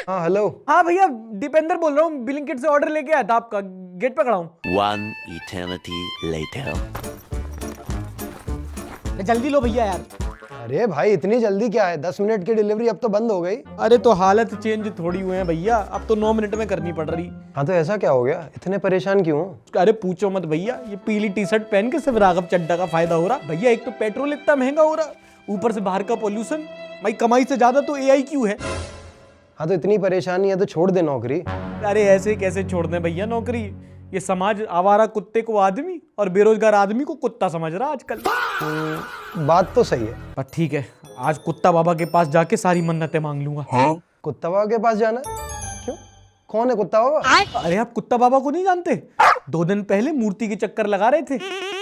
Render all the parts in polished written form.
हाँ हेलो। हाँ भैया, दीपेंद्र बोल रहा हूँ, ब्लिंकिट से ऑर्डर लेके आया था आपका, गेट पे खड़ा हूँ। One eternity later. जल्दी लो भैया यार। अरे भाई इतनी जल्दी क्या है, 10 मिनट की डिलीवरी अब तो बंद हो गई। अरे तो हालत चेंज थोड़ी हुए हैं भैया, अब तो 9 मिनट में करनी पड़ रही। हाँ तो ऐसा क्या हो गया, इतने परेशान क्यों हो? अरे पूछो मत भैया, ये पीली टी शर्ट पहन के सिर्फ राघव चड्डा का फायदा हो रहा भैया। एक तो पेट्रोल इतना महंगा हो रहा, ऊपर से बाहर का पोल्यूशन। भाई कमाई से ज्यादा तो एआई क्यों है। हाँ तो इतनी परेशानी है तो छोड़ दे नौकरी। अरे ऐसे कैसे छोड़ दें भैया नौकरी, ये समाज आवारा कुत्ते को आदमी और बेरोजगार आदमी को कुत्ता समझ रहा आजकल। बात तो सही है। पर ठीक है, आज कुत्ता बाबा के पास जाके सारी मन्नतें मांग लूंगा। हाँ? कुत्ता बाबा के पास जाना है? क्यों, कौन है कुत्ता बाबा? अरे आप कुत्ता बाबा को नहीं जानते? 2 दिन पहले मूर्ति के चक्कर लगा रहे थे,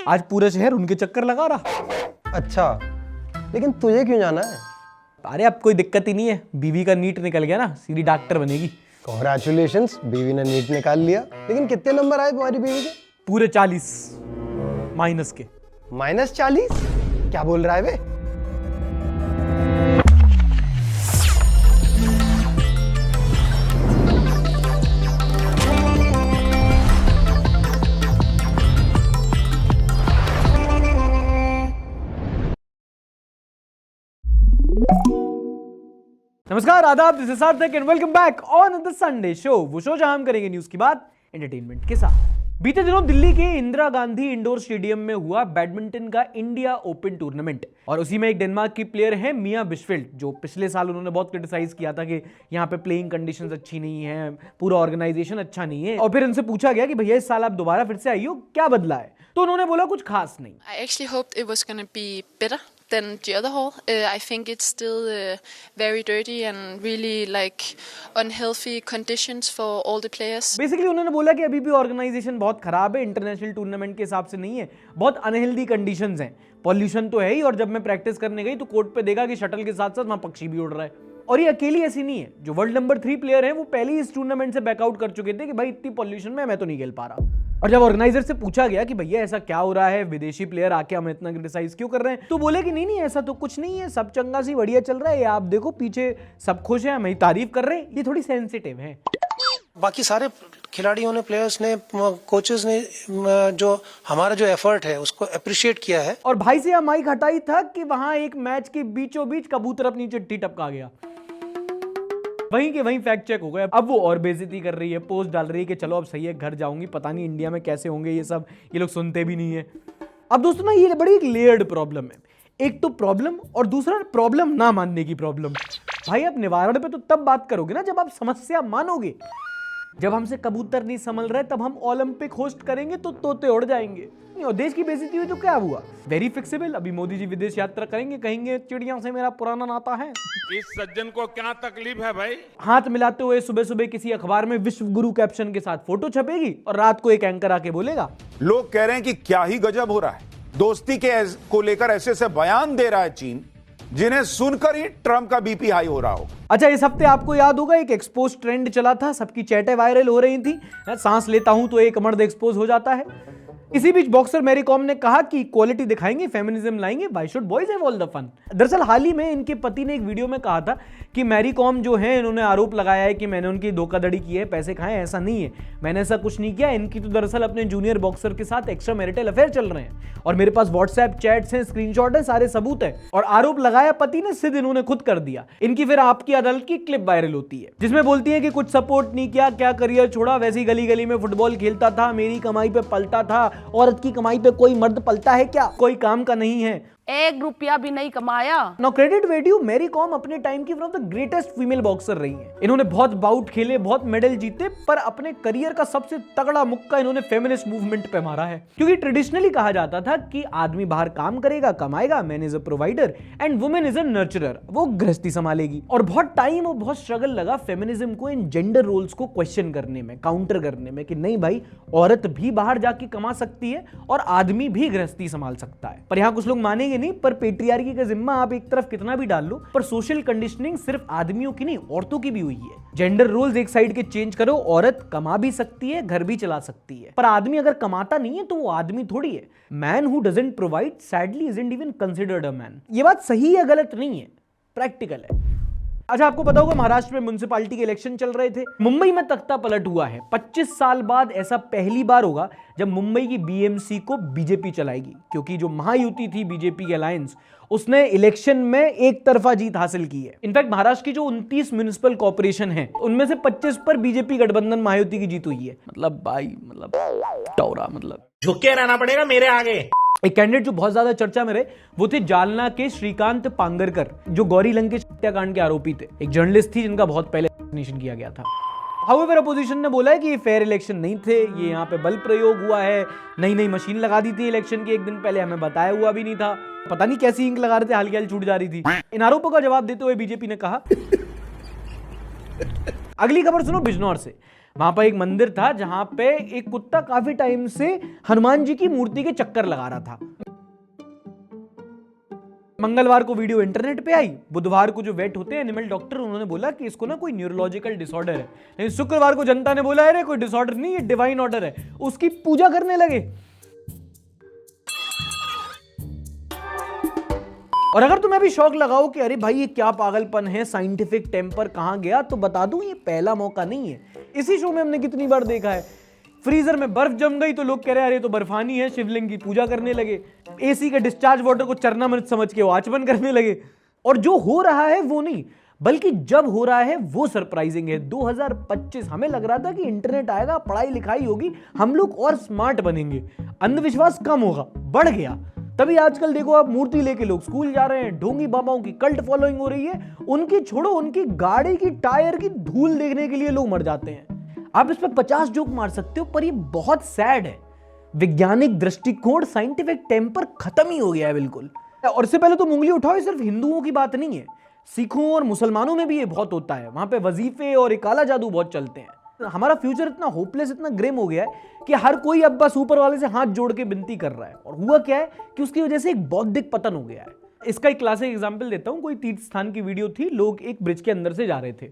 आज पूरा शहर उनके चक्कर लगा रहा। अच्छा, लेकिन तुझे क्यों जाना है? अरे अब कोई दिक्कत ही नहीं है, बीवी का नीट निकल गया ना, सीधी डॉक्टर बनेगी। कॉन्ग्रेचुलेशंस, बीवी ने नीट निकाल लिया। लेकिन कितने नंबर आए तुम्हारी बीवी के? पूरे 40 माइनस के। -40? क्या बोल रहा है बे? नमस्कार, आदाब, दिस इज सार्थक and welcome back on the Sunday show. वो शो जहां हम करेंगे न्यूज की बात एंटरटेनमेंट के साथ। बीते दिनों दिल्ली के इंदिरा गांधी इंडोर स्टेडियम में हुआ बैडमिंटन का इंडिया ओपन टूर्नामेंट, और उसी में एक डेनमार्क की प्लेयर है मिया बिशफील्ड, जो पिछले साल उन्होंने बहुत क्रिटिसाइज किया था कि यहाँ पे प्लेइंग कंडीशंस अच्छी नहीं है, पूरा ऑर्गेनाइजेशन अच्छा नहीं है। और फिर उनसे पूछा गया कि भैया इस साल आप दोबारा फिर से आई हो, क्या बदला है? तो उन्होंने बोला कुछ खास नहीं। I actually hoped it was going to be better than the other hall. I think it's still very dirty and really like unhealthy conditions for all the players. Basically उन्होंने बोला कि अभी भी ऑर्गेनाइजेशन बहुत खराब है, इंटरनेशनल टूर्नामेंट के हिसाब से नहीं है, बहुत अनहेल्दी कंडीशंस हैं, पॉल्यूशन तो है ही, और जब मैं प्रैक्टिस करने गई तो कोर्ट पे देखा कि शटल के साथ साथ वहां पक्षी भी उड़ रहा है। और ये अकेली ऐसी नहीं है, जो वर्ल्ड नंबर 3 प्लेयर है वो पहले ही इस टूर्नामेंट से बैकआउट कर चुके थे कि भाई इतनी पॉल्यूशन में मैं तो नहीं खेल पा रहा। और जब ऑर्गेनाइजर से पूछा गया कि भैया ऐसा क्या हो रहा है, विदेशी प्लेयर आके हमें इतना क्रिटिसाइज क्यों कर रहे हैं, तो बोले कि नहीं ऐसा तो कुछ नहीं है, सब चंगा सी बढ़िया चल रहा है, आप देखो पीछे सब खुश है, हमें तारीफ कर रहे हैं, ये थोड़ी सेंसिटिव है। बाकी सारे खिलाड़ियों ने, प्लेयर्स ने, कोचेस ने जो हमारा जो एफर्ट है उसको अप्रिशिएट किया है। और भाई से माइक हटाई था कि वहां एक मैच के बीचों बीच कबूतर अपनी चिट्ठी टपका गया, वहीं के वहीं फैक्ट चेक हो गया। अब वो और बेइज्जती कर रही है, पोस्ट डाल रही है कि चलो अब सही है, घर जाऊंगी, पता नहीं इंडिया में कैसे होंगे ये सब, ये लोग सुनते भी नहीं है। अब दोस्तों ना, ये बड़ी एक लेयर्ड प्रॉब्लम है, एक तो प्रॉब्लम और दूसरा प्रॉब्लम ना मानने की प्रॉब्लम। भाई आप निवारण पे तो तब बात करोगे ना जब आप समस्या मानोगे। जब हमसे कबूतर नहीं संभल रहे तब हम ओलंपिक होस्ट करेंगे तो तोते उड़ जाएंगे। और देश की बेइज्जती हुई तो क्या हुआ, वेरी फिक्सेबल। अभी मोदी जी विदेश यात्रा करेंगे, कहेंगे चिड़िया से मेरा पुराना नाता है। इस सज्जन को क्या तकलीफ है भाई? हाथ मिलाते हुए सुबह सुबह किसी अखबार में विश्व गुरु कैप्शन के साथ फोटो छपेगी और रात को एक एंकर आके बोलेगा लोग कह रहे हैं कि क्या ही गजब हो रहा है, दोस्ती को लेकर ऐसे ऐसे बयान दे रहा है चीन, जिन्हें सुनकर ही ट्रंप का बीपी हाई हो रहा हो। अच्छा, इस हफ्ते आपको याद होगा एक एक्सपोज ट्रेंड चला था, सबकी चैटें वायरल हो रही थी, सांस लेता हूं तो एक मर्द एक्सपोज हो जाता है। इसी बीच बॉक्सर मैरी कॉम ने कहा कि इक्वालिटी दिखाएंगे, फेमिनिज्म लाएंगे, why should boys have all the fun. दरअसल हाल ही में इनके पति ने एक वीडियो में कहा था कि मैरी कॉम जो है, इन्होंने आरोप लगाया है कि मैंने उनकी धोखाधड़ी की है, पैसे खाए। ऐसा नहीं है, मैंने ऐसा कुछ नहीं किया। इनकी तो दरअसल अपने जूनियर बॉक्सर के साथ एक्स्ट्रा मैरिटल अफेयर चल रहे हैं, और मेरे पास व्हाट्सएप चैट्स हैं, स्क्रीनशॉट है, सारे सबूत है। और आरोप लगाया पति ने, सिद्ध इन्होंने खुद कर दिया। इनकी फिर आपकी अदालत की क्लिप वायरल होती है जिसमें बोलती है कि कुछ सपोर्ट नहीं किया, क्या करियर छोड़ा, वैसे ही गली गली में फुटबॉल खेलता था, मेरी कमाई पे पलता था। औरत की कमाई पे कोई मर्द पलता है क्या? कोई काम का नहीं है, 1 रुपया भी नहीं कमाया। Now credit video, Mary Kom अपने टाइम की one of the greatest female boxer रही हैं। इन्होंने बहुत बाउट खेले, बहुत मेडल जीते, पर अपने करियर का सबसे तगड़ा मुक्का इन्होंने फेमिनिस्ट मूवमेंट पे मारा है। क्योंकि ट्रेडिशनली कहा जाता था कि आदमी बाहर काम करेगा, कमाएगा, man is a provider and women is a नर्चरर, वो गृहस्थी संभालेगी। और बहुत टाइम और बहुत स्ट्रगल लगा फेमिनिज्म को इन जेंडर रोल्स को क्वेश्चन करने में, काउंटर करने में, कि नहीं भाई, औरत भी बाहर जाके कमा सकती है और आदमी भी गृहस्थी संभाल सकता है। पर यहां कुछ लोग मानेंगे नहीं, पर पेट्रियार्की का जिम्मा आप एक तरफ कितना भी डाल लो, पर सोशल कंडीशनिंग सिर्फ आदमियों की नहीं, औरतों की भी हुई है। जेंडर रोल्स एक साइड के चेंज करो, औरत कमा भी सकती है, घर भी चला सकती है, पर आदमी अगर कमाता नहीं है तो वो आदमी थोड़ी है। Man who doesn't provide sadly isn't even considered a man. ये बात सही या गलत नहीं है, प्रैक्टिकल है। अच्छा, आपको पता होगा महाराष्ट्र में म्युनिसिपैलिटी के इलेक्शन चल रहे थे। मुंबई में तख्ता पलट हुआ है। 25 साल बाद ऐसा पहली बार होगा जब मुंबई की बीएमसी को बीजेपी चलाएगी, क्योंकि जो महायुति थी बीजेपी की अलायंस, उसने इलेक्शन में एक तरफा जीत हासिल की है। इनफैक्ट महाराष्ट्र की जो 29 म्युनिसिपल कॉर्पोरेशन है, उनमें से 25 पर बीजेपी गठबंधन महायुति की जीत हुई है। मतलब भाई, मतलब टौरा, मतलब झुक के रहना पड़ेगा मेरे आगे। एक कैंडिडेट जो बहुत ज्यादा चर्चा में रहे वो थे जालना के श्रीकांत पांगरकर, जो गौरी लंकेश हत्याकांड के आरोपी थे। एक जर्नलिस्ट थी जिनका बहुत पहले असैसिनेशन किया गया था। हाउएवर अपोजिशन ने बोला है कि ये फेयर इलेक्शन नहीं थे, ये यहाँ पे बल प्रयोग हुआ है, नई मशीन लगा दी थी इलेक्शन के एक दिन पहले, हमें बताया हुआ भी नहीं था, पता नहीं कैसी इंक लगा रहे थे, हल्की छूट जा रही थी। इन आरोपों का जवाब देते हुए बीजेपी ने कहा। अगली खबर सुनो बिजनौर से। वहां पर एक मंदिर था जहां पे एक कुत्ता काफी टाइम से हनुमान जी की मूर्ति के चक्कर लगा रहा था। मंगलवार को वीडियो इंटरनेट पे आई। बुधवार को जो वेट होते हैं एनिमल डॉक्टर, उन्होंने बोला कि इसको ना कोई न्यूरोलॉजिकल डिसऑर्डर है। लेकिन शुक्रवार को जनता ने बोला अरे कोई डिसऑर्डर नहीं, ये डिवाइन ऑर्डर है। उसकी पूजा करने लगे। और अगर तुम्हें भी शौक लगाओ कि अरे भाई ये क्या पागलपन है, साइंटिफिक टेम्पर कहां गया, तो बता दूं ये पहला मौका नहीं है। इसी शो में हमने कितनी बार देखा है, फ्रीजर में बर्फ जम गई तो लोग कह रहे हैं अरे तो बर्फानी है, शिवलिंग की पूजा करने लगे। एसी के डिस्चार्ज वाटर को चरणामृत समझ के वो आचमन करने लगे। और जो हो रहा है वो नहीं, बल्कि जब हो रहा है वो सरप्राइजिंग है। 2025 हमें लग रहा था कि इंटरनेट आएगा, पढ़ाई लिखाई होगी, हम लोग और स्मार्ट बनेंगे, अंधविश्वास कम होगा, बढ़ गया। तभी आजकल देखो आप, मूर्ति लेके लोग स्कूल जा रहे हैं, ढोंगी बाबाओं की कल्ट फॉलोइंग हो रही है। उनकी छोड़ो, उनकी गाड़ी की टायर की धूल देखने के लिए लोग मर जाते हैं। आप इस पर 50 जोक मार सकते हो, पर ये बहुत सैड है। वैज्ञानिक दृष्टिकोण, साइंटिफिक टेम्पर खत्म ही हो गया है बिल्कुल। और इससे पहले तुम उंगली उठाओ, सिर्फ हिंदुओं की बात नहीं है, सिखों और मुसलमानों में भी ये बहुत होता है। वहां पे वजीफे और काला जादू बहुत चलते हैं। हमारा फ्यूचर इतना होपलेस, इतना ग्रेम हो गया है कि हर कोई अब बस ऊपर वाले से हाथ जोड़ के विनती कर रहा है। और हुआ क्या है कि उसकी वजह से एक बौद्धिक पतन हो गया है। इसका एक क्लासिक एग्जांपल देता हूं। कोई तीर्थ स्थान की वीडियो थी, लोग एक ब्रिज के अंदर से जा रहे थे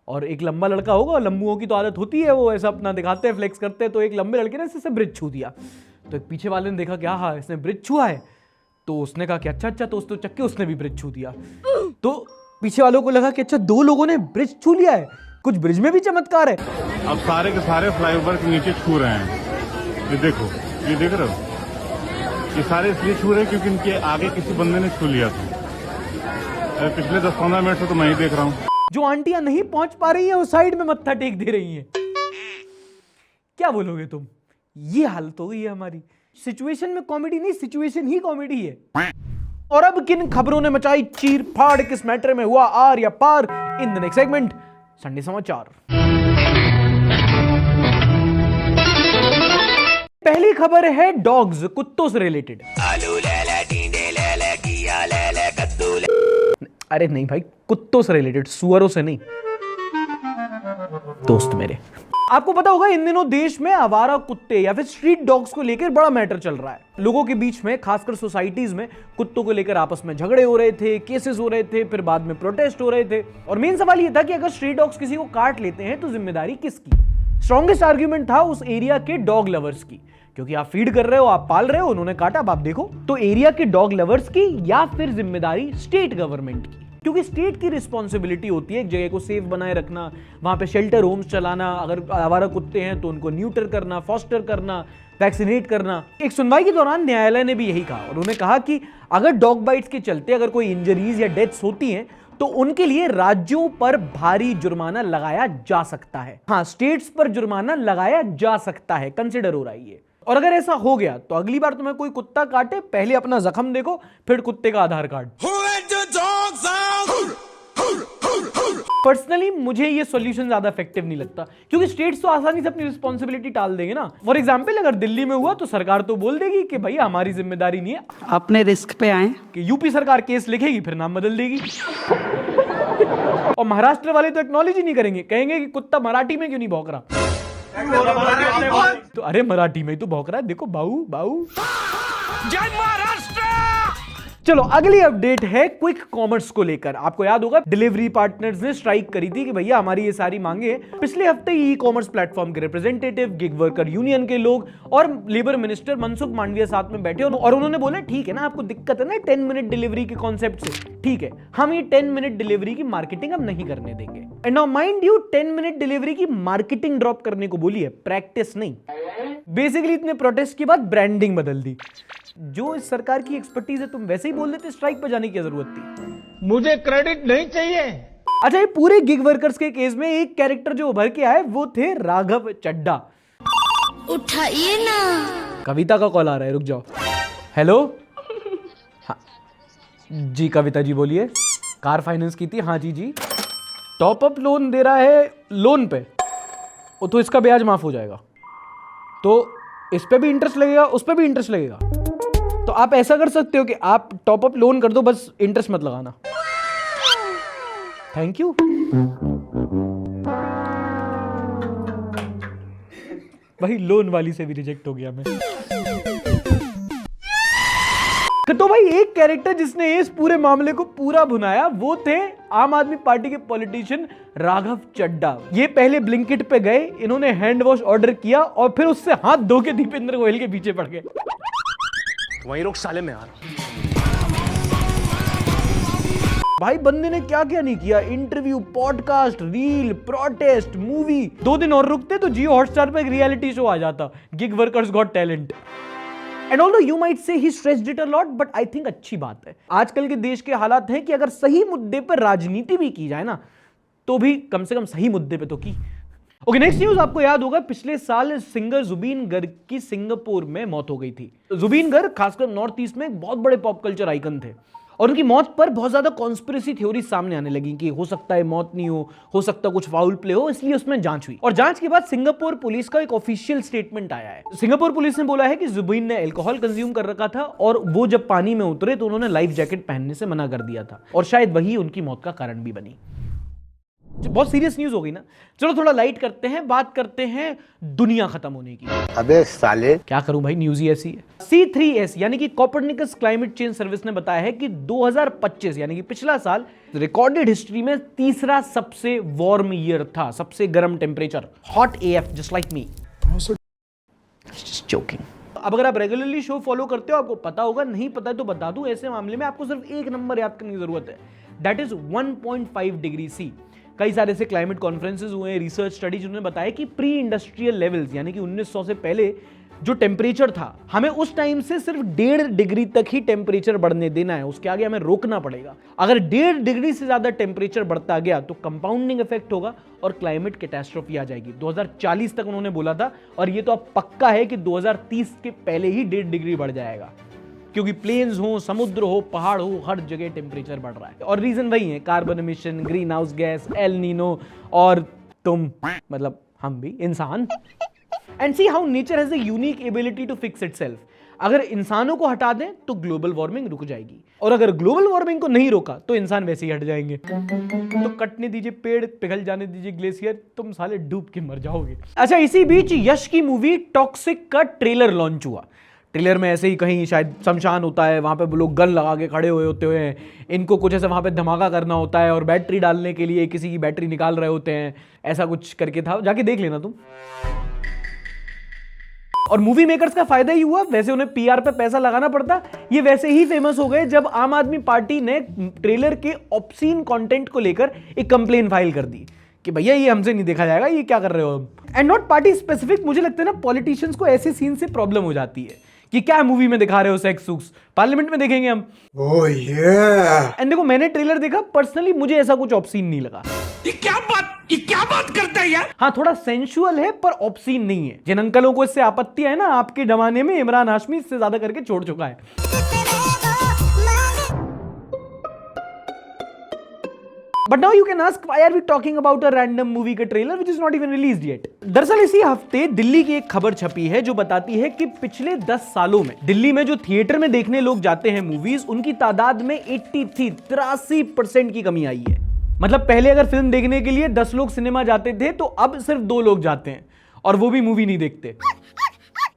और एक लंबा लड़का होगा, लंबुओं की तो आदत होती है, वो ऐसा अपना दिखाते हैं, फ्लेक्स करते हैं। तो एक लंबे लड़के ने इससे ब्रिज छू दिया। तो एक पीछे वाले ने देखा क्या, हाँ इसने ब्रिज छुआ है। तो उसने कहा कि अच्छा, तो उस तो चक्के उसने भी ब्रिज छू दिया। तो पीछे वालों को लगा कि अच्छा, दो लोगों ने ब्रिज छू लिया है, कुछ ब्रिज में भी चमत्कार है। अब सारे के सारे फ्लाईओवर के नीचे छू रहे हैं। ये देखो, ये देख रहे हो, ये सारे इसलिए छू रहे हैं क्योंकि इनके आगे किसी बंदे ने छू लिया था। पिछले 10-15 मिनट से तो मैं ही देख रहा हूँ। जो आंटियां नहीं पहुंच पा रही हैं वो साइड में मत्था टेक दे रही हैं। क्या बोलोगे तुम? ये हालत हो गई है हमारी। सिचुएशन में कॉमेडी नहीं, सिचुएशन ही कॉमेडी है। और अब किन खबरों ने मचाई चीर फाड़, किस मैटर में हुआ आर या पार, in the next segment Sunday समाचार। पहली खबर है डॉग्स, कुत्तों से रिलेटेड। अरे नहीं भाई, कुत्तों से रिलेटेड, सुअरों से नहीं। दोस्त मेरे, आपको पता होगा इन दिनों देश में आवारा कुत्ते या फिर स्ट्रीट डॉग्स को लेकर बड़ा मैटर चल रहा है। लोगों के बीच में, खासकर सोसाइटीज में, कुत्तों को लेकर आपस में झगड़े हो रहे थे, केसेस हो रहे थे, फिर बाद में प्रोटेस्ट हो रहे थे। और मेन सवाल यह था कि अगर स्ट्रीट डॉग्स किसी को काट लेते हैं तो जिम्मेदारी किसकी? स्ट्रॉन्गेस्ट आर्ग्यूमेंट था उस एरिया के डॉग लवर्स की, क्योंकि आप फीड कर रहे हो, आप पाल रहे हो, उन्होंने काटा, अब आप देखो। तो एरिया के डॉग लवर्स की या फिर जिम्मेदारी स्टेट गवर्नमेंट की? क्योंकि स्टेट की रिस्पॉन्सिबिलिटी होती है एक जगह को सेफ बनाए रखना, वहां पे शेल्टर होम्स चलाना, अगर आवारा कुत्ते हैं तो उनको न्यूटर करना, फॉस्टर करना, वैक्सीनेट करना। एक सुनवाई के दौरान न्यायालय ने भी यही कहा। उन्होंने कहा कि अगर डॉग बाइट्स के चलते अगर कोई इंजरीज या डेथ्स होती हैं तो उनके लिए राज्यों पर भारी जुर्माना लगाया जा सकता है। हाँ, स्टेट्स पर जुर्माना लगाया जा सकता है, कंसिडर हो रहा है ये। और अगर ऐसा हो गया तो अगली बार तुम्हें कोई कुत्ता काटे, पहले अपना जख्म देखो, फिर कुत्ते का आधार कार्ड। पर्सनली मुझे ये सॉल्यूशन ज्यादा इफेक्टिव नहीं लगता, क्योंकि स्टेट्स तो आसानी से अपनी रिस्पॉन्सिबिलिटी टाल देंगे ना। फॉर एग्जांपल, अगर दिल्ली में हुआ तो सरकार तो बोल देगी कि भाई हमारी जिम्मेदारी नहीं है, अपने रिस्क पे आए। कि यूपी सरकार केस लिखेगी, फिर नाम बदल देगी। और महाराष्ट्र वाले तो एक्नॉलेज ही नहीं करेंगे, कहेंगे कि कुत्ता मराठी में क्यों नहीं भौंक रहा। तो अरे मराठी में ही तो भौंक रहा है, देखो बाऊ बाऊ। जय महाराष्ट्र। चलो अगली अपडेट है क्विक कॉमर्स को लेकर। आपको याद होगा डिलीवरी पार्टनर्स ने स्ट्राइक करी थी कि भैया हमारी ये सारी मांगे। पिछले हफ्ते ई कॉमर्स प्लेटफॉर्म के रिप्रेजेंटेटिव, गिग वर्कर यूनियन के लोग और लेबर मिनिस्टर मनसुख मांडविया साथ में बैठे और उन्होंने बोला ठीक है ना, आपको दिक्कत है ना 10 मिनट डिलीवरी के कॉन्सेप्ट से, ठीक है हम ये 10 मिनट डिलीवरी की मार्केटिंग हम नहीं करने देंगे। And now mind you 10 minute delivery की मार्केटिंग ड्रॉप करने को बोली है, प्रैक्टिस नहीं। बेसिकली इतने प्रोटेस्ट के बाद ब्रांडिंग बदल दी। जो इस सरकार की एक्सपर्टीज है तुम वैसे ही बोल देते, स्ट्राइक पर जाने की जरूरत थी। मुझे क्रेडिट नहीं चाहिए। अच्छा, ये पूरे गिग वर्कर्स के केस में एक कैरेक्टर जो उभर के आए वो थे राघव चड्ढा। उठाइए ना। कविता का कॉल आ रहा है, रुक जाओ। हेलो, हाँ जी कविता जी बोलिए। कार फाइनेंस की थी, हाँ जी। टॉप अप लोन दे रहा है लोन पे, तो इसका ब्याज माफ हो जाएगा, तो इस पे भी इंटरेस्ट लगेगा, उस पे भी इंटरेस्ट लगेगा। तो आप ऐसा कर सकते हो कि आप टॉप अप लोन कर दो, बस इंटरेस्ट मत लगाना। Thank you. भाई लोन वाली से भी रिजेक्ट हो गया मैं। तो भाई एक कैरेक्टर जिसने इस पूरे मामले को पूरा भुनाया वो थे आम आदमी पार्टी के पॉलिटिशियन राघव चड्ढा। ये पहले ब्लिंकिट पे गए, इन्होंने हैंड वॉश ऑर्डर किया और फिर उससे हाथ धो के दीपेंद्र गोयल के पीछे पड़ गए। वहीं रुक साले में यार। भाई बंदे ने क्या क्या नहीं किया, interview, podcast, reel, protest, movie. 2 दिन और रुकते तो जियो हॉटस्टार पे एक रियलिटी शो आ जाता, gig workers got talent. And although you might say he stressed it a lot, but I think अच्छी बात है। आजकल के देश के हालात हैं कि अगर सही मुद्दे पर राजनीति भी की जाए ना, तो भी कम से कम सही मुद्दे पे तो की। Okay, next news. आपको याद होगा पिछले साल सिंगर जुबीन गर्ग की सिंगापुर में मौत हो गई थी। जुबीन गर्ग खासकर नॉर्थ ईस्ट में एक बहुत बड़े पॉप कल्चर आइकन थे और उनकी मौत पर बहुत ज्यादा कॉन्स्पिरेसी थ्योरी सामने आने लगी कि हो सकता है मौत नहीं हो सकता कुछ फाउल प्ले हो, इसलिए उसमें जांच हुई। और जांच के बाद सिंगापुर पुलिस का एक ऑफिशियल स्टेटमेंट आया है। सिंगापुर पुलिस ने बोला है कि जुबीन ने अल्कोहल कंज्यूम कर रखा था और वो जब पानी में उतरे तो उन्होंने लाइफ जैकेट पहनने से मना कर दिया था और शायद वही उनकी मौत का कारण भी बनी। बहुत सीरियस न्यूज हो गई ना। चलो थोड़ा लाइट करते हैं, बात करते हैं दुनिया खत्म होने की। अबे साले, क्या करूं भाई, न्यूज ही ऐसी है। C3S यानी कि कोपरनिकस क्लाइमेट चेंज सर्विस ने बताया है कि 2025 यानी कि पिछला साल रिकॉर्डेड हिस्ट्री में तीसरा सबसे वार्म ईयर था, सबसे गर्म temperature, hot AF just like me. Just joking. अब अगर आप रेगुलरली शो फॉलो करते हो आपको पता होगा, नहीं पता है तो बता दूं, ऐसे मामले में आपको सिर्फ एक नंबर याद करने की जरूरत है, दैट इज 1.5 डिग्री C। कई सारे ऐसे क्लाइमेट कॉन्फ्रेंसेस हुए हैं, रिसर्च स्टडीज, उन्होंने बताया कि प्री इंडस्ट्रियल लेवल्स यानी कि 1900 से पहले जो टेम्परेचर था, हमें उस टाइम से सिर्फ 1.5 डिग्री तक ही टेम्परेचर बढ़ने देना है, उसके आगे हमें रोकना पड़ेगा। अगर 1.5 डिग्री से ज्यादा टेम्परेचर बढ़ता गया तो कंपाउंडिंग इफेक्ट होगा और क्लाइमेट कैटास्ट्रोफी आ जाएगी। 2040 तक उन्होंने बोला था और ये तो अब पक्का है कि 2030 के पहले ही 1.5 डिग्री बढ़ जाएगा, क्योंकि प्लेन्स हो, समुद्र हो, पहाड़ हो, हर जगह टेम्परेचर बढ़ रहा है। और रीजन वही है, carbon emission, greenhouse gas, El Nino और तुम, मतलब हम भी इंसान। And see how nature has a unique ability to fix itself. अगर इंसानों को हटा दें तो ग्लोबल वार्मिंग रुक जाएगी और अगर ग्लोबल वार्मिंग को नहीं रोका तो इंसान वैसे ही हट जाएंगे। तो कटने दीजिए पेड़, पिघल जाने दीजिए ग्लेशियर, तुम साले डूब के मर जाओगे। अच्छा, इसी बीच यश की मूवी टॉक्सिक का ट्रेलर लॉन्च हुआ। ट्रेलर में ऐसे ही कहीं शायद शमशान होता है, वहाँ पे लोग गन लगा के खड़े हुए होते हैं, इनको कुछ ऐसे वहाँ पे धमाका करना होता है और बैटरी डालने के लिए किसी की बैटरी निकाल रहे होते हैं, ऐसा कुछ करके था, जाके देख लेना तुम। और मूवी मेकर्स का फायदा ही हुआ, वैसे उन्हें PR पे पैसा लगाना पड़ता, ये वैसे ही फेमस हो गए जब आम आदमी पार्टी ने ट्रेलर के ऑब्सीन कंटेंट को लेकर एक कंप्लेन फाइल कर दी कि भैया ये हमसे नहीं देखा जाएगा, ये क्या कर रहे हो। एंड नॉट पार्टी स्पेसिफिक, मुझे लगता है ना पॉलिटिशियंस को ऐसे सीन से प्रॉब्लम हो जाती है कि क्या मूवी में दिखा रहे हो सेक्स सुक्स, पार्लियामेंट में देखेंगे हम। ओह yeah. एंड देखो मैंने ट्रेलर देखा, पर्सनली मुझे ऐसा कुछ ऑब्सीन नहीं लगा। ये क्या बात करता है यार। हाँ, थोड़ा सेंसुअल है पर ऑब्सीन नहीं है। जिन अंकलों को इससे आपत्ति है ना, आपके जमाने में इमरान हाशमी इससे ज्यादा करके छोड़ चुका है। But now you can ask why are we talking about a random movie का trailer which is not even released yet? दरअसल इसी हफ्ते दिल्ली की एक खबर छपी है जो बताती है कि पिछले 10 सालों में दिल्ली में जो थिएटर में देखने लोग जाते हैं मूवीज, उनकी तादाद में 83% की कमी आई है। मतलब पहले अगर फिल्म देखने के लिए 10 लोग सिनेमा जाते थे तो अब सिर्फ 2 लोग जाते हैं और वो भी मूवी नहीं देखते।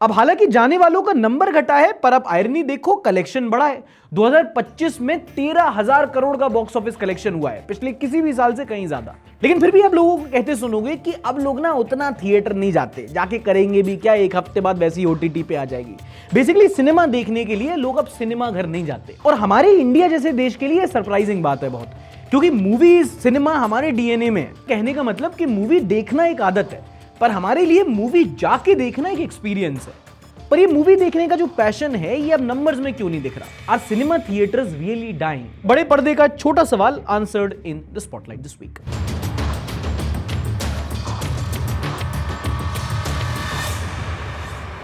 अब हालांकि जाने वालों का नंबर घटा है, पर अब आयरनी देखो, कलेक्शन बढ़ा है। 2025 में 13,000 करोड़ का बॉक्स ऑफिस कलेक्शन हुआ है, पिछले किसी भी साल से कहीं ज्यादा। लेकिन फिर भी आप लोगों को कहते सुनोगे कि अब लोग ना उतना थिएटर नहीं जाते, जाके करेंगे भी क्या, एक हफ्ते बाद वैसी OTT पे आ जाएगी। बेसिकली सिनेमा देखने के लिए लोग अब सिनेमा घर नहीं जाते, और हमारे इंडिया जैसे देश के लिए सरप्राइजिंग बात है बहुत, क्योंकि मूवी सिनेमा हमारे DNA में है। कहने का मतलब कि मूवी देखना एक आदत है, पर हमारे लिए मूवी जाके देखना एक एक्सपीरियंस है। पर ये मूवी देखने का जो पैशन है, ये अब नंबर्स में क्यों नहीं दिख रहा? Are cinema theatres really dying? बड़े पर्दे का छोटा सवाल answered in the spotlight this week.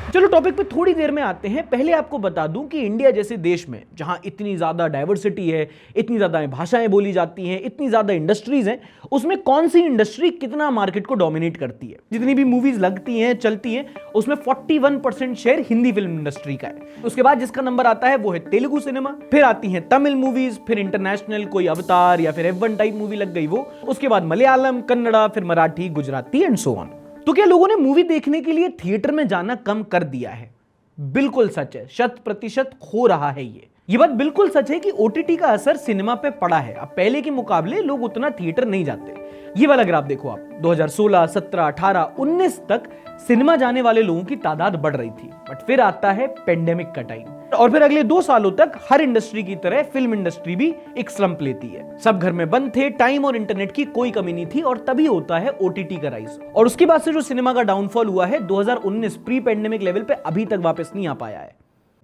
चलो टॉपिक पे थोड़ी देर में आते हैं। पहले आपको बता दूं कि इंडिया जैसे देश में, जहां इतनी ज्यादा डाइवर्सिटी है, इतनी ज्यादा भाषाएं बोली जाती हैं, इतनी ज्यादा इंडस्ट्रीज हैं, उसमें कौन सी इंडस्ट्री कितना मार्केट को डोमिनेट करती है? जितनी भी मूवीज लगती हैं, चलती हैं, उसमें 41% शेयर हिंदी फिल्म इंडस्ट्री का है। उसके बाद जिसका नंबर आता है वो है तेलुगु सिनेमा, फिर आती हैं तमिल मूवीज, फिर इंटरनेशनल कोई अवतार या फिर F1 टाइप मूवी लग गई वो, उसके बाद मलयालम, कन्नड़ा, फिर Marathi, Gujarati and so on. तो क्या लोगों ने मूवी देखने के लिए थिएटर में जाना कम कर दिया है? बिल्कुल सच है, 100% हो रहा है ये बात बिल्कुल सच है कि OTT का असर सिनेमा पे पड़ा है। अब पहले के मुकाबले लोग उतना थिएटर नहीं जाते। ये वाला ग्राफ देखो आप, 2016, 17, 18, 19 तक सिनेमा जाने वाले लोगों की तादाद बढ़ रही थी, बट फिर आता है पेंडेमिक का टाइम, और फिर अगले 2 सालों तक हर इंडस्ट्री की तरह फिल्म इंडस्ट्री भी एक स्लंप लेती है। सब घर में बंद थे, टाइम और इंटरनेट की कोई कमी नहीं थी, और तभी होता है OTT का राइज। और उसके बाद से जो सिनेमा का डाउनफॉल हुआ है 2019 प्री पेंडेमिक लेवल पे अभी तक वापस नहीं आ पाया है।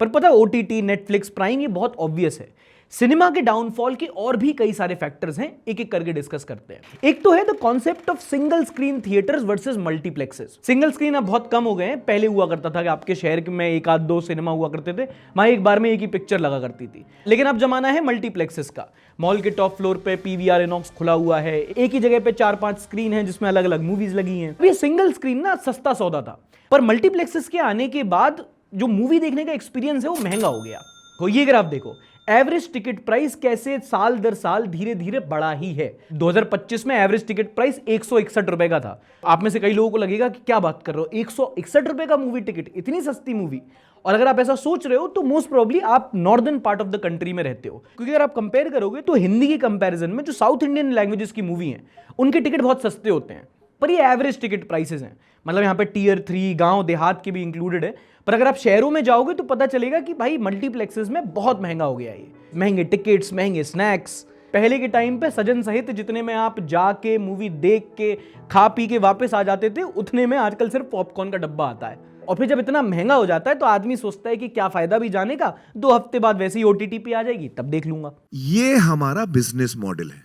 पर पता है OTT, नेटफ्लिक्स, प्राइम, ये बहुत ऑब्वियस है। सिनेमा के डाउनफॉल के और भी कई सारे फैक्टर्स हैं, एक एक करके डिस्कस करते हैं। एक तो है the concept of single screen theatres versus multiplexes. Single screen अब बहुत कम हो गए हैं। पहले हुआ करता था कि आपके शहर में 1-2 सिनेमा हुआ करते थे, वहां एक बार में एक ही पिक्चर लगा करती थी। लेकिन अब जमाना है मल्टीप्लेक्सेस का। मॉल के टॉप फ्लोर पे PVR इनॉक्स खुला हुआ है, एक ही जगह पे 4-5 स्क्रीन है जिसमें अलग अलग मूवीज लगी हैं। ये सिंगल स्क्रीन ना सस्ता सौदा था, पर मल्टीप्लेक्सेस के आने के बाद जो मूवी देखने का एक्सपीरियंस है वो महंगा हो गया। तो ये ग्राफ देखो, एवरेज टिकट प्राइस कैसे साल दर साल धीरे धीरे बढ़ा ही है। 2025 में एवरेज टिकट प्राइस 161 रुपए का था। आप में से कई लोगों को लगेगा कि क्या बात कर रहे हो, 161 रुपए का मूवी टिकट, इतनी सस्ती मूवी। और अगर आप ऐसा सोच रहे हो तो मोस्ट प्रोबेबली आप northern part of the country में रहते हो, क्योंकि अगर आप कंपेयर करोगे तो हिंदी की कंपैरिजन में जो साउथ इंडियन लैंग्वेजेस की मूवी हैं उनके टिकट बहुत सस्ते होते हैं। पर ये एवरेज टिकट प्राइसेस हैं, मतलब यहाँ पे Tier 3 गांव देहात के भी इंक्लूडेड है। पर अगर आप शहरों में जाओगे तो पता चलेगा कि भाई मल्टीप्लेक्सेस में बहुत महंगा हो गया है। ये महंगे टिकट्स, महंगे स्नैक्स। पहले के टाइम पे सजन सहित जितने में आप जाके मूवी देख के खा पी के वापस आ जाते थे, उतने में आजकल सिर्फ पॉपकॉर्न का डब्बा आता है। और फिर जब इतना महंगा हो जाता है तो आदमी सोचता है कि क्या फायदा भी जाने का, 2 हफ्ते बाद वैसे ही OTT पे आ जाएगी, तब देख लूंगा। ये हमारा बिजनेस मॉडल है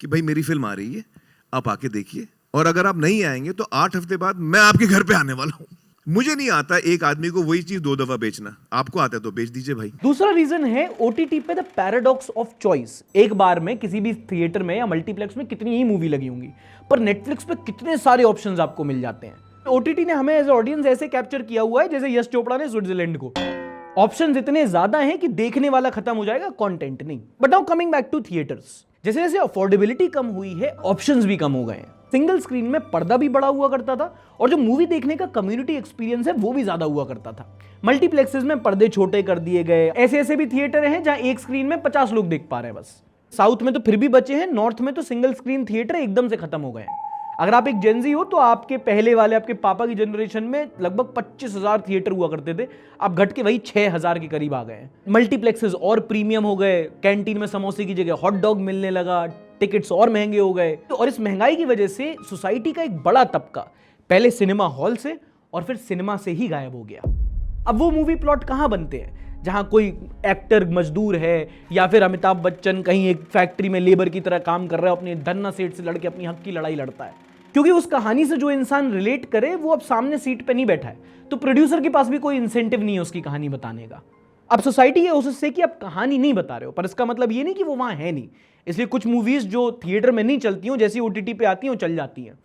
कि भाई मेरी फिल्म आ रही है, आप आके देखिए, और अगर आप नहीं आएंगे तो 8 हफ्ते बाद मैं आपके घर पे आने वाला हूं। मुझे नहीं आता एक आदमी को वही चीज 2 दफा बेचना, आपको आता है तो बेच दीजिए भाई। दूसरा रीजन है OTT पे द पैराडॉक्स ऑफ चॉइस। एक बार में किसी भी थिएटर में या मल्टीप्लेक्स में कितनी ही मूवी लगी होंगी, पर नेटफ्लिक्स पे कितने सारे ऑप्शंस आपको मिल जाते हैं। OTT ने हमें एज ऑडियंस ऐसे कैप्चर किया हुआ है जैसे यश चोपड़ा ने स्विट्जरलैंड को। ऑप्शंस इतने ज्यादा हैं कि देखने वाला खत्म हो जाएगा, कंटेंट नहीं। But now coming back to theatres, जैसे जैसे अफोर्डेबिलिटी कम हुई है, ऑप्शंस भी कम हो गए हैं। सिंगल स्क्रीन में पर्दा भी बड़ा हुआ करता था, और जो मूवी देखने का कम्युनिटी एक्सपीरियंस है वो भी ज्यादा हुआ करता था। मल्टीप्लेक्सेस में पर्दे छोटे कर दिए गए। ऐसे ऐसे भी थिएटर हैं जहां एक स्क्रीन में 50 लोग देख पा रहे हैं बस। साउथ में तो फिर भी बचे हैं, नॉर्थ में तो सिंगल स्क्रीन थिएटर एकदम से खत्म हो गए हैं। अगर आप एक जेनजी हो तो आपके पहले वाले, आपके पापा की जनरेशन में लगभग 25,000 थिएटर हुआ करते थे, अब घट के वही 6,000 के करीब आ गए हैं। मल्टीप्लेक्सेस और प्रीमियम हो गए, कैंटीन में समोसे की जगह हॉट डॉग मिलने लगा, टिकट्स और महंगे हो गए। तो और इस महंगाई की वजह से सोसाइटी का एक बड़ा तबका पहले सिनेमा हॉल से और फिर सिनेमा से ही गायब हो गया। अब वो मूवी प्लॉट कहां बनते हैं जहां कोई एक्टर मजदूर है, या फिर अमिताभ बच्चन कहीं एक फैक्ट्री में लेबर की तरह काम कर रहा है, अपने धन्ना सेठ से लड़के अपनी हक की लड़ाई लड़ता है। क्योंकि उस कहानी से जो इंसान रिलेट करे वो अब सामने सीट पे नहीं बैठा है, तो प्रोड्यूसर के पास भी कोई इंसेंटिव नहीं है उसकी कहानी बताने का। अब सोसाइटी ये उससे कि आप कहानी नहीं बता रहे हो, पर इसका मतलब ये नहीं कि वो वहां है नहीं। इसलिए कुछ मूवीज जो थिएटर में नहीं चलती हो, जैसी OTT पे आती हैं, वो चल जाती हैं।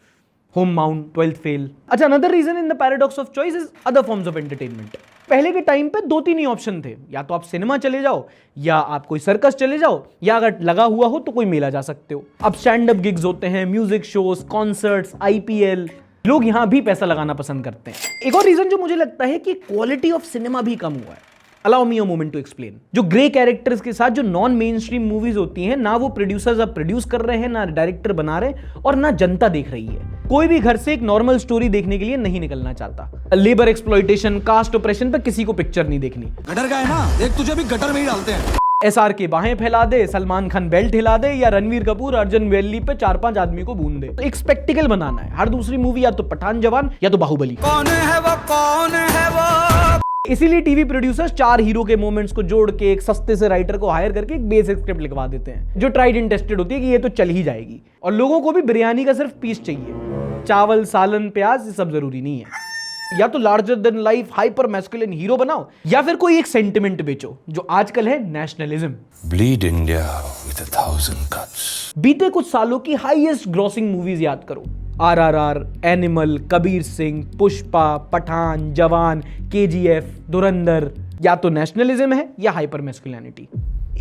Homebound, 12th fail. अच्छा, another reason in the paradox of choice is other forms of entertainment. पहले के टाइम पे 2-3 ही ऑप्शन थे, या तो आप सिनेमा चले जाओ, या आप कोई सर्कस चले जाओ, या अगर लगा हुआ हो तो कोई मेला जा सकते हो। अब स्टैंड अप गिग्स होते हैं, म्यूजिक शोज, कॉन्सर्ट्स, IPL, लोग यहां भी पैसा लगाना पसंद करते हैं। एक और रीजन जो मुझे लगता है कि क्वालिटी ऑफ सिनेमा भी कम हुआ है। Allow me a moment to explain. जो ग्रे कैरेक्टर्स के साथ जो नॉन मेन स्ट्रीम मूवीज होती हैं, ना वो प्रोड्यूसर्स अब प्रोड्यूस कर रहे हैं, ना डायरेक्टर बना रहे हैं, और ना जनता देख रही है। कोई भी घर से एक नॉर्मल स्टोरी देखने के लिए नहीं निकलना चाहता। लेबर एक्सप्लॉइटेशन, कास्ट ऑपरेशन पे किसी को पिक्चर नहीं देखनी। गटर का है ना, देख तुझे भी गटर में ही डालते हैं। SR के बाहें फैला दे, सलमान खान बेल्ट हिला दे, या रणवीर कपूर अर्जुन वैली पे 4-5 आदमी को बूंद दे। एक स्पेक्टिकल बनाना है। हर दूसरी मूवी या तो पठान जवान या तो बाहुबली। कौन है वो, कौन है वो? इसीलिए टीवी प्रोड्यूसर्स 4 हीरो के मोमेंट्स को जोड़ के एक सस्ते से राइटर को हायर करके एक बेसिक स्क्रिप्ट लिखवा देते हैं, जो ट्राइड एंड टेस्टेड होती है कि ये तो चल ही जाएगी। और लोगों को भी बिरयानी का सिर्फ पीस चाहिए, चावल, सालन, प्याज ये सब जरूरी नहीं है। या तो larger than life hyper masculine hero बनाओ, या फिर कोई एक सेंटिमेंट बेचो, जो आजकल है nationalism. Bleed India with 1000 cuts. बीते कुछ सालों की हाईएस्ट ग्रॉसिंग मूवीज याद करो। RRR, एनिमल, कबीर सिंह, पुष्पा, पठान, जवान, KGF, धुरंधर। या तो नेशनलिज्म है या हाइपर मैस्कुलिनिटी।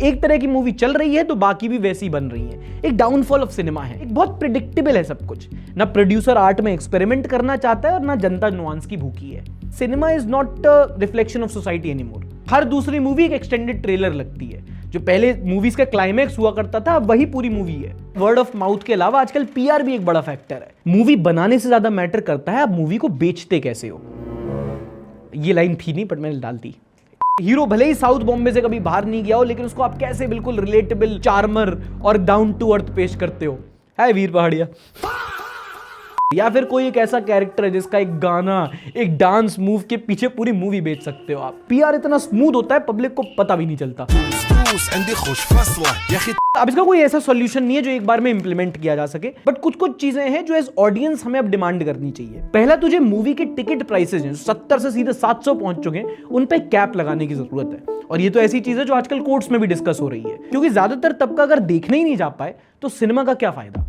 एक तरह की मूवी चल रही है तो बाकी भी वैसी बन रही है। एक डाउनफॉल ऑफ सिनेमा है। एक बहुत प्रिडिक्टेबल है सब कुछ। ना प्रोड्यूसर आर्ट में एक्सपेरिमेंट करना चाहता है और ना जनता नुआंस की भूखी है। Cinema is not reflection of society anymore. हर दूसरी मूवी एक एक्सटेंडेड ट्रेलर लगती है। जो पहले मूवीज का क्लाइमैक्स हुआ करता था, अब वही पूरी मूवी है। वर्ड ऑफ माउथ के अलावा आजकल PR भी एक बड़ा फैक्टर है। मूवी बनाने से ज्यादा मैटर करता है आप मूवी को बेचते कैसे हो। ये लाइन थी नहीं, पर मैंने डाल दी। हीरो भले ही साउथ बॉम्बे से कभी बाहर नहीं गया हो, लेकिन उसको आप कैसे बिल्कुल रिलेटेबल, चार्मर और डाउन टू अर्थ पेश करते हो। है वीर पहाड़िया। या फिर कोई एक ऐसा कैरेक्टर है जिसका एक गाना, एक डांस मूव के पीछे पूरी मूवी बेच सकते हो आप। PR इतना स्मूथ होता है, पब्लिक को पता भी नहीं चलता। अब इसका कोई ऐसा सॉल्यूशन नहीं है जो एक बार में इंप्लीमेंट किया जा सके, बट कुछ कुछ चीजें हैं जो एज ऑडियंस हमें अब डिमांड करनी चाहिए। पहला, तुझे मूवी के टिकट प्राइसेस हैं 70 से सीधे 700 पहुंच चुके हैं, उन पे कैप लगाने की जरूरत है। और ये तो ऐसी चीज है जो आजकल कोर्ट्स में भी डिस्कस हो रही है, क्योंकि ज्यादातर तबका अगर देखने ही नहीं जा पाए तो सिनेमा का क्या फायदा।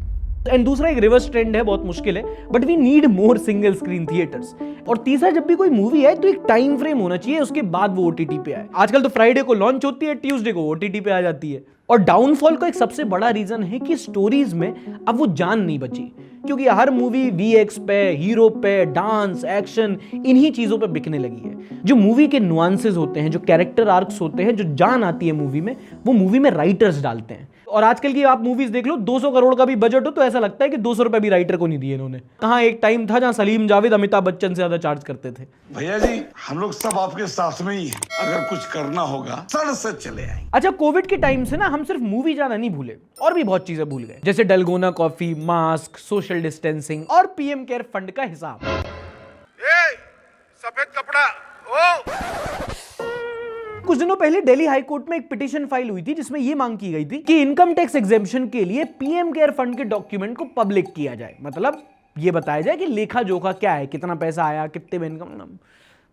एंड दूसरा, एक रिवर्स ट्रेंड है, बहुत मुश्किल है, but we need more single screen theatres. और तीसरा, जब भी कोई मूवी है तो एक टाइम फ्रेम होना चाहिए, उसके बाद वो OTT पे आए। आजकल तो फ्राइडे को लॉन्च होती है, ट्यूसडे को OTT पे आ जाती है। और डाउनफॉल का एक सबसे बड़ा रीजन है कि स्टोरीज में अब वो जान नहीं बची, क्योंकि हर मूवी VX पे, हीरो पे, डांस, एक्शन, इन्हीं चीजों पे बिकने लगी है। जो मूवी के नुआंसेस होते हैं, जो कैरेक्टर आर्क्स होते हैं, जो जान आती है मूवी में, वो मूवी में राइटर्स डालते हैं। और आजकल की आप मूवीज देख लो, 200 करोड़ का भी बजट हो तो ऐसा लगता है कि 200 रुपए भी राइटर को नहीं दिए इन्होंने। कहां एक टाइम था जहां सलीम जावेद अमिताभ बच्चन से ज्यादा चार्ज करते थे। भैया जी, हम लोग सब आपके साथ में ही हैं। अगर कुछ करना होगा सर से चले आए। अच्छा, कोविड के टाइम से ना हम सिर्फ मूवी जाना नहीं भूले, और भी बहुत चीजें भूल गए, जैसे dalgona coffee, mask, social distancing और PM केयर फंड का हिसाब। सफेद कपड़ा ओ। कुछ दिनों पहले दिल्ली हाई कोर्ट में एक पिटीशन फाइल हुई थी जिसमें यह मांग की गई थी कि इनकम टैक्स एग्जेम्पशन के लिए PM केयर फंड के डॉक्यूमेंट को पब्लिक किया जाए। मतलब ये बताया जाए कि लेखा जोखा क्या है, कितना पैसा आया, कितने में इनकम,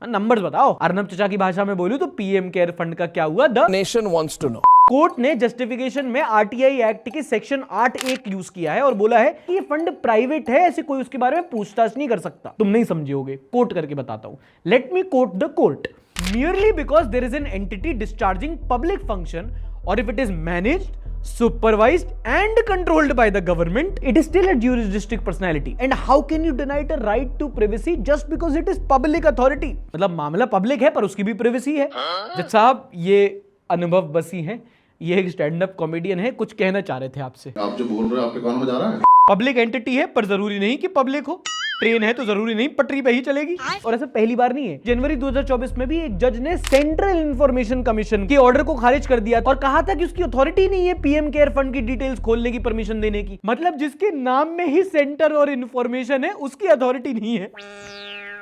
नंबर्स बताओ। अर्नब चचा की भाषा में बोलूं तो PM केयर फंड का क्या हुआ, the nation wants to know. Court ने जस्टिफिकेशन में RTI एक्ट के सेक्शन 8(1) यूज किया है और बोला है कि ये फंड प्राइवेट है, ऐसे कोई उसके बारे में पूछताछ नहीं कर सकता। तुम नहीं समझे होगे, कोर्ट करके बताता हूं। Let me quote the court. Merely because there is an entity discharging public function, or if it is managed, supervised and controlled by the government, it is still a jurisdictional personality. And how can you deny it a right to privacy just because it is public authority? मतलब मामला public है पर उसकी भी privacy है। जज साहब, ये अनुभव बसी हैं, ये एक स्टैंड अप कॉमेडियन है, कुछ कहना चाह रहे थे आपसे। आप जो बोल रहे हो आपके कान में जा रहा है? पब्लिक एंटिटी है पर जरूरी नहीं कि पब्लिक हो। ट्रेन है तो जरूरी नहीं पटरी पे ही चलेगी। और ऐसा पहली बार नहीं है। जनवरी 2024 में भी एक जज ने सेंट्रल इंफॉर्मेशन कमीशन के ऑर्डर को खारिज कर दिया और कहा था कि उसकी अथॉरिटी नहीं है PM केयर फंड की डिटेल्स खोलने की, परमिशन देने की। मतलब जिसके नाम में ही सेंटर और इंफॉर्मेशन है उसकी अथॉरिटी नहीं है।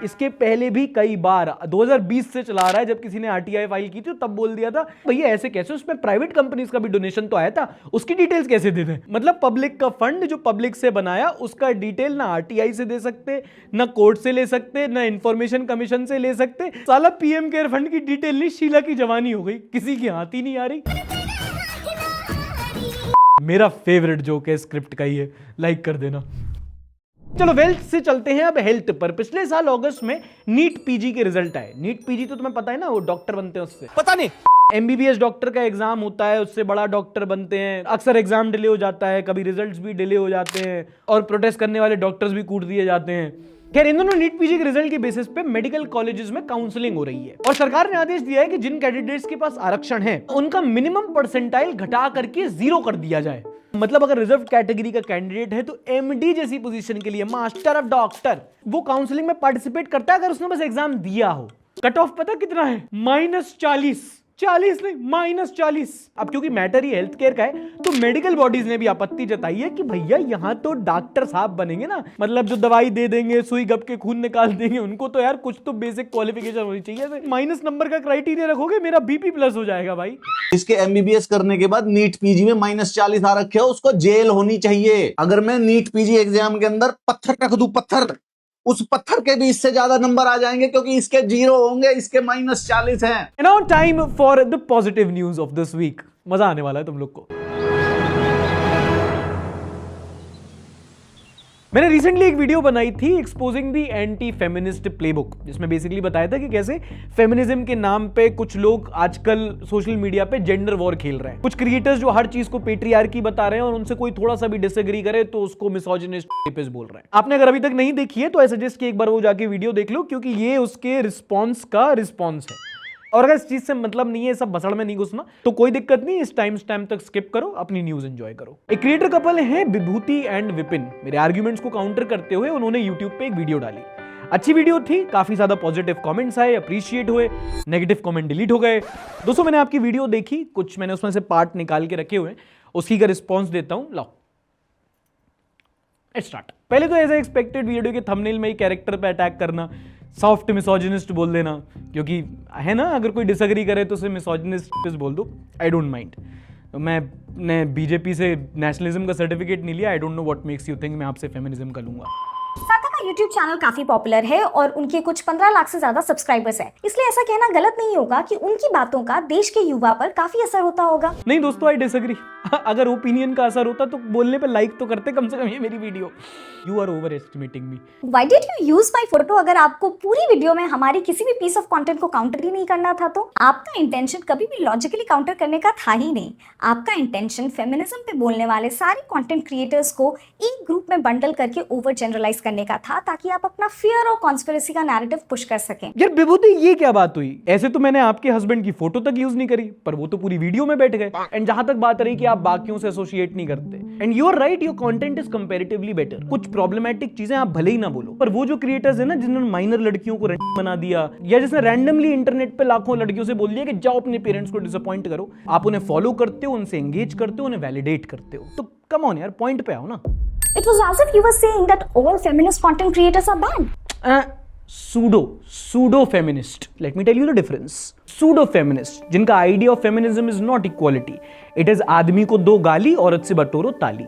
इसके पहले भी कई बार 2020 से चला रहा है, जब किसी ने RTI फाइल की थी तब बोल दिया था भैया ऐसे कैसे, उसमें प्राइवेट कंपनीज का भी डोनेशन तो आया था, उसकी डिटेल्स कैसे दे दें। मतलब पब्लिक का फंड जो पब्लिक से बनाया उसका डिटेल ना RTI से दे सकते, ना कोर्ट से ले सकते, ना इंफॉर्मेशन कमीशन से ले सकते। साला PM केयर फंड की डिटेल नहीं, शीला की जवानी हो गई, किसी की हाथ ही नहीं आ रही। मेरा फेवरेट जोक है स्क्रिप्ट का ही है, लाइक कर देना। चलो वेल्थ से चलते हैं अब हेल्थ पर। पिछले साल अगस्त में नीट PG के रिजल्ट आए। नीट PG तो तुम्हें पता है ना, वो डॉक्टर बनते हैं उससे। पता नहीं। MBBS डॉक्टर का एग्जाम होता है, उससे बड़ा डॉक्टर बनते हैं। अक्सर एग्जाम डिले हो जाता है, कभी रिजल्ट्स भी डिले हो जाते हैं और प्रोटेस्ट करने वाले डॉक्टर्स भी कूट दिए जाते हैं। खैर इन दोनों नीट पीजी के रिजल्ट के बेसिस पे मेडिकल कॉलेजेस में काउंसलिंग हो रही है और सरकार ने आदेश दिया है कि जिन कैंडिडेट्स के पास आरक्षण है उनका मिनिमम परसेंटाइल घटा करके 0 कर दिया जाए। मतलब अगर रिजर्व कैटेगरी का कैंडिडेट है तो एमडी जैसी पोजीशन के लिए, मास्टर ऑफ डॉक्टर, वो काउंसलिंग में पार्टिसिपेट करता है अगर उसने बस एग्जाम दिया हो। कट ऑफ पता कितना है? -40 नहीं, -40। अब क्योंकि मैटर ही हेल्थ केयर का है तो मेडिकल बॉडीज ने भी आपत्ति जताई है कि भैया यहाँ तो डॉक्टर साहब बनेंगे ना, मतलब जो दवाई दे देंगे, सुई गप के खून निकाल देंगे, उनको तो यार कुछ तो बेसिक क्वालिफिकेशन होनी चाहिए। माइनस नंबर का क्राइटेरिया रखोगे मेरा बीपी प्लस हो जाएगा भाई। इसके एमबीबीएस करने के बाद नीट पीजी में -40 आ रखे हो, उसको जेल होनी चाहिए। अगर मैं नीट पीजी एग्जाम के अंदर पत्थर रख दूं, पत्थर, उस पत्थर के भी इससे ज्यादा नंबर आ जाएंगे क्योंकि इसके 0 होंगे, इसके -40 हैं। Now time for the positive news of this week. मजा आने वाला है तुम लोग को। मैंने रिसेंटली एक वीडियो बनाई थी exposing the anti feminist playbook, जिसमें बेसिकली बताया था कि कैसे फेमिनिज्म के नाम पे कुछ लोग आजकल सोशल मीडिया पे जेंडर वॉर खेल रहे हैं। कुछ क्रिएटर्स जो हर चीज को पेट्रियार्की बता रहे हैं और उनसे कोई थोड़ा सा भी डिसएग्री करे तो उसको मिसोजिनिस्ट रेपिस्ट बोल रहे हैं। आपने अगर अभी तक नहीं देखी है तो आई सजेस्ट कि एक बार वो जाके वीडियो देख लो, क्योंकि ये उसके रिस्पॉन्स का रिस्पॉन्स है। और अगर इस चीज से मतलब नहीं है, सब बसड़ में नहीं घुसना, तो कोई दिक्कत नहीं, इस टाइम तक स्किप करो, अपनी न्यूज एंजॉय करो। एक क्रिएटर कपल है विभूति एंड विपिन। मेरे आर्ग्यूमेंट्स को काउंटर करते हुए उन्होंने यूट्यूब पे एक वीडियो डाली। अच्छी वीडियो थी, काफी ज्यादा पॉजिटिव कमेंट्स आए, अप्रिशिएट हुए, नेगेटिव कमेंट डिलीट हो गए। दोस्तों मैंने आपकी वीडियो देखी, कुछ मैंने उसमें से पार्ट निकाल के रखे हुए, उसी का रिस्पॉन्स देता हूं। लाओ लेट्स स्टार्ट। पहले तो एज एक्सपेक्टेड वीडियो के थंबनेल में ही कैरेक्टर पे अटैक करना, सॉफ्ट मिसोजिनिस्ट बोल देना, क्योंकि है ना, अगर कोई डिसएग्री करे तो उसे मिसोजिनिस्ट बोल दो, आई डोंट माइंड। मैंने बीजेपी से नेशनलिज्म का सर्टिफिकेट नहीं लिया, I don't know what makes you think मैं आपसे फेमिनिज्म का लूंगा। साथा का यूट्यूब चैनल काफी पॉपुलर है और उनके कुछ 15 लाख से ज्यादा सब्सक्राइबर्स हैं, इसलिए ऐसा कहना गलत नहीं होगा कि उनकी बातों का देश के युवा पर काफी असर होता होगा। नहीं दोस्तों, आई डिसएग्री। अगर ओपिनियन का असर होता तो बोलने पे लाइक तो करते कम से कम ये मेरी video. You are overestimating me. Why did you use my photo? अगर आपको पूरी वीडियो में हमारी किसी भी पीस ऑफ कंटेंट को काउंटर ही नहीं करना था तो आपका इंटेंशन कभी भी लॉजिकली काउंटर करने का था ही नहीं। आपका इंटेंशन फेमिनिज्म पे बोलने वाले सारे कंटेंट क्रिएटर्स को एक ग्रुप में बंडल करके ओवर जनरलाइज करने का था, ताकि आप अपना फियर और कॉन्स्पिरेसी का नैरेटिव पुश कर सकें। यार विभूति, ये क्या बात हुई? ऐसे तो मैंने आपके हस्बैंड की फोटो तक यूज नहीं करी, पर वो तो पूरी वीडियो में बैठ गए। एंड जहां तक बात रही कि आप बाकियों से एसोसिएट नहीं करते, and you are right, your content is comparatively better. कुछ प्रॉब्लमेटिक चीजें आप भले ही ना बोलो, पर वो जो क्रिएटर्स है ना, जिन्होंने माइनर लड़कियों को बना दिया, या जिसने रैंडमली इंटरनेट पे लाखों लड़कियों से बोल दिया कि जाओ अपने पेरेंट्स को डिसअपॉइंट करो, आप उन्हें फॉलो करते हो, उनसे एंगेज करते हो, उन्हें वैलिडेट करते हो, तो कम ऑन यार, पॉइंट पे आओ ना। It was as if you were saying that all feminist content creators are bad. Pseudo feminist. Let me tell you the difference. Pseudo feminist, जिनका idea of feminism is not equality, it is आदमी को दो गाली, औरत से बटोरो ताली।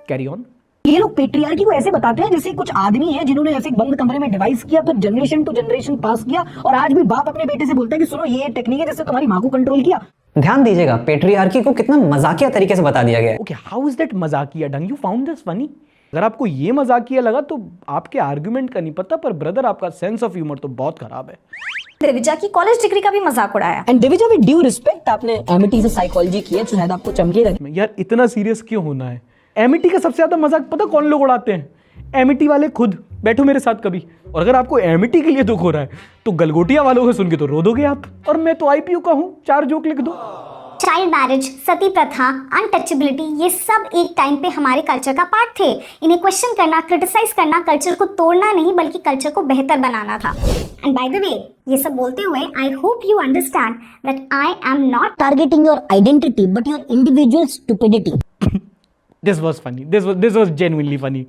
Carry on. ये लोग पेट्रियार्की को ऐसे बताते हैं जैसे कुछ आदमी है जिन्होंने ऐसे बंद कमरे में डिवाइस किया, फिर जनरेशन टू जनरेशन पास किया, और आज भी बाप अपने बेटे से बोलता है कि सुनो ये टेक्निक है जिससे तुम्हारी माँ को कंट्रोल किया। ध्यान दीजिएगा, पेट्रियार्की को कितना मजाकिया तरीके से बता दिया गया है। ओके, हाउ इज दैट मजाकिया ढंग? You found this funny? अगर आपको ये मजाकिया लगा तो आपके आर्गुमेंट का नहीं पता, पर ब्रदर आपका सेंस ऑफ ह्यूमर तो बहुत खराब है। दिविजा की कॉलेज डिग्री का भी मजाक उड़ाया। And Divija with due respect, आपने एमिटी से साइकोलॉजी की है, शायद आपको चमकेगा। यार इतना सीरियस क्यों होना है? एमिटी का सबसे ज्यादा मजाक पता कौन लोग उड़ाते हैं? एमिटी वाले खुद। बैठो मेरे साथ कभी, और अगर आपको एमिटी के लिए दुख हो रहा है तो गलगोटिया वालों को सुन के तो रो दोगे आप। और मैं तो आईपीयू का हूं, 4 जोक लिख दो। चाइल्ड मैरिज, सती प्रथा, अनटचेबिलिटी, ये सब एक टाइम पे हमारे कल्चर का पार्ट थे। इन्हें क्वेश्चन करना, क्रिटिसाइज करना कल्चर को तोड़ना नहीं बल्कि कल्चर को बेहतर बनाना था। एंड बाय द वे, ये सब बोलते हुए I hope you understand that I am not targeting your identity but your individual stupidity. This was funny, this was genuinely funny.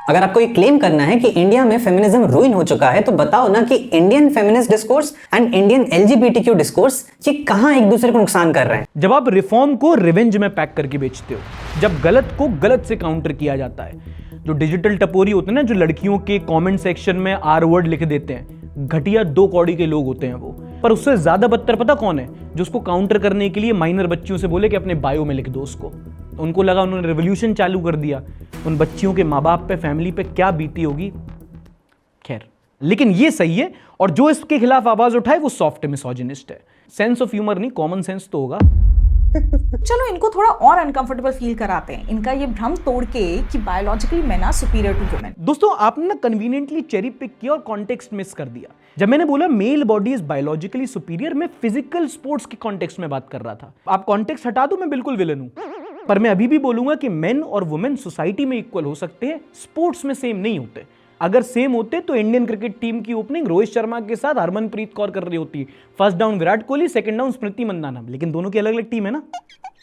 अगर आपको ये क्लेम करना है कि इंडिया में फेमिनिज्म रूइन हो चुका है, तो बताओ ना कि Indian feminist discourse and Indian LGBTQ discourse ये कहां एक दूसरे को नुकसान कर रहे हैं? जब आप रिफॉर्म को रिवेंज में पैक करके बेचते हो, जब गलत को गलत से काउंटर किया जाता है, जो डिजिटल टपोरी होते हैं ना, जो लड़कियों के कमेंट सेक्शन में आर वर्ड लिख देते हैं, घटिया 2 कौड़ी के लोग होते हैं वो। पर उससे ज्यादा बदतर पता कौन है? जो उसको काउंटर करने के लिए माइनर बच्चियों से बोले कि अपने बायो में लिख दो उसको। उनको लगा उन्होंने रेवोल्यूशन चालू कर दिया। उन बच्चियों के माँ बाप पे, फैमिली पे क्या बीती होगी। खैर, लेकिन ये सही है, और जो इसके खिलाफ आवाज उठाए वो सॉफ्ट मिसोजिनिस्ट है। सेंस ऑफ ह्यूमर नहीं, कॉमन सेंस तो होगा। चलो इनको थोड़ा और अनकंफर्टेबल फील कराते हैं, इनका ये भ्रम तोड़ के कि biologically men are superior to women. दोस्तों आपने ना कन्वीनियंटली चेरी पिक किया और कॉन्टेक्स्ट मिस कर दिया। जब मैंने बोला male body is biologically superior, मैं फिजिकल स्पोर्ट्स के कॉन्टेक्स्ट में बात कर रहा था। आप कॉन्टेक्स्ट हटा दो, मैं बिल्कुल विलन हूं, पर मैं अभी भी बोलूंगा कि मेन और वुमेन सोसाइटी में इक्वल हो सकते हैं, स्पोर्ट्स में सेम नहीं होते। अगर सेम होते तो इंडियन क्रिकेट टीम की ओपनिंग रोहित शर्मा के साथ हरमनप्रीत कौर कर रही होती, first down Virat Kohli, second down Smriti Mandhana, लेकिन दोनों की अलग अलग टीम है ना।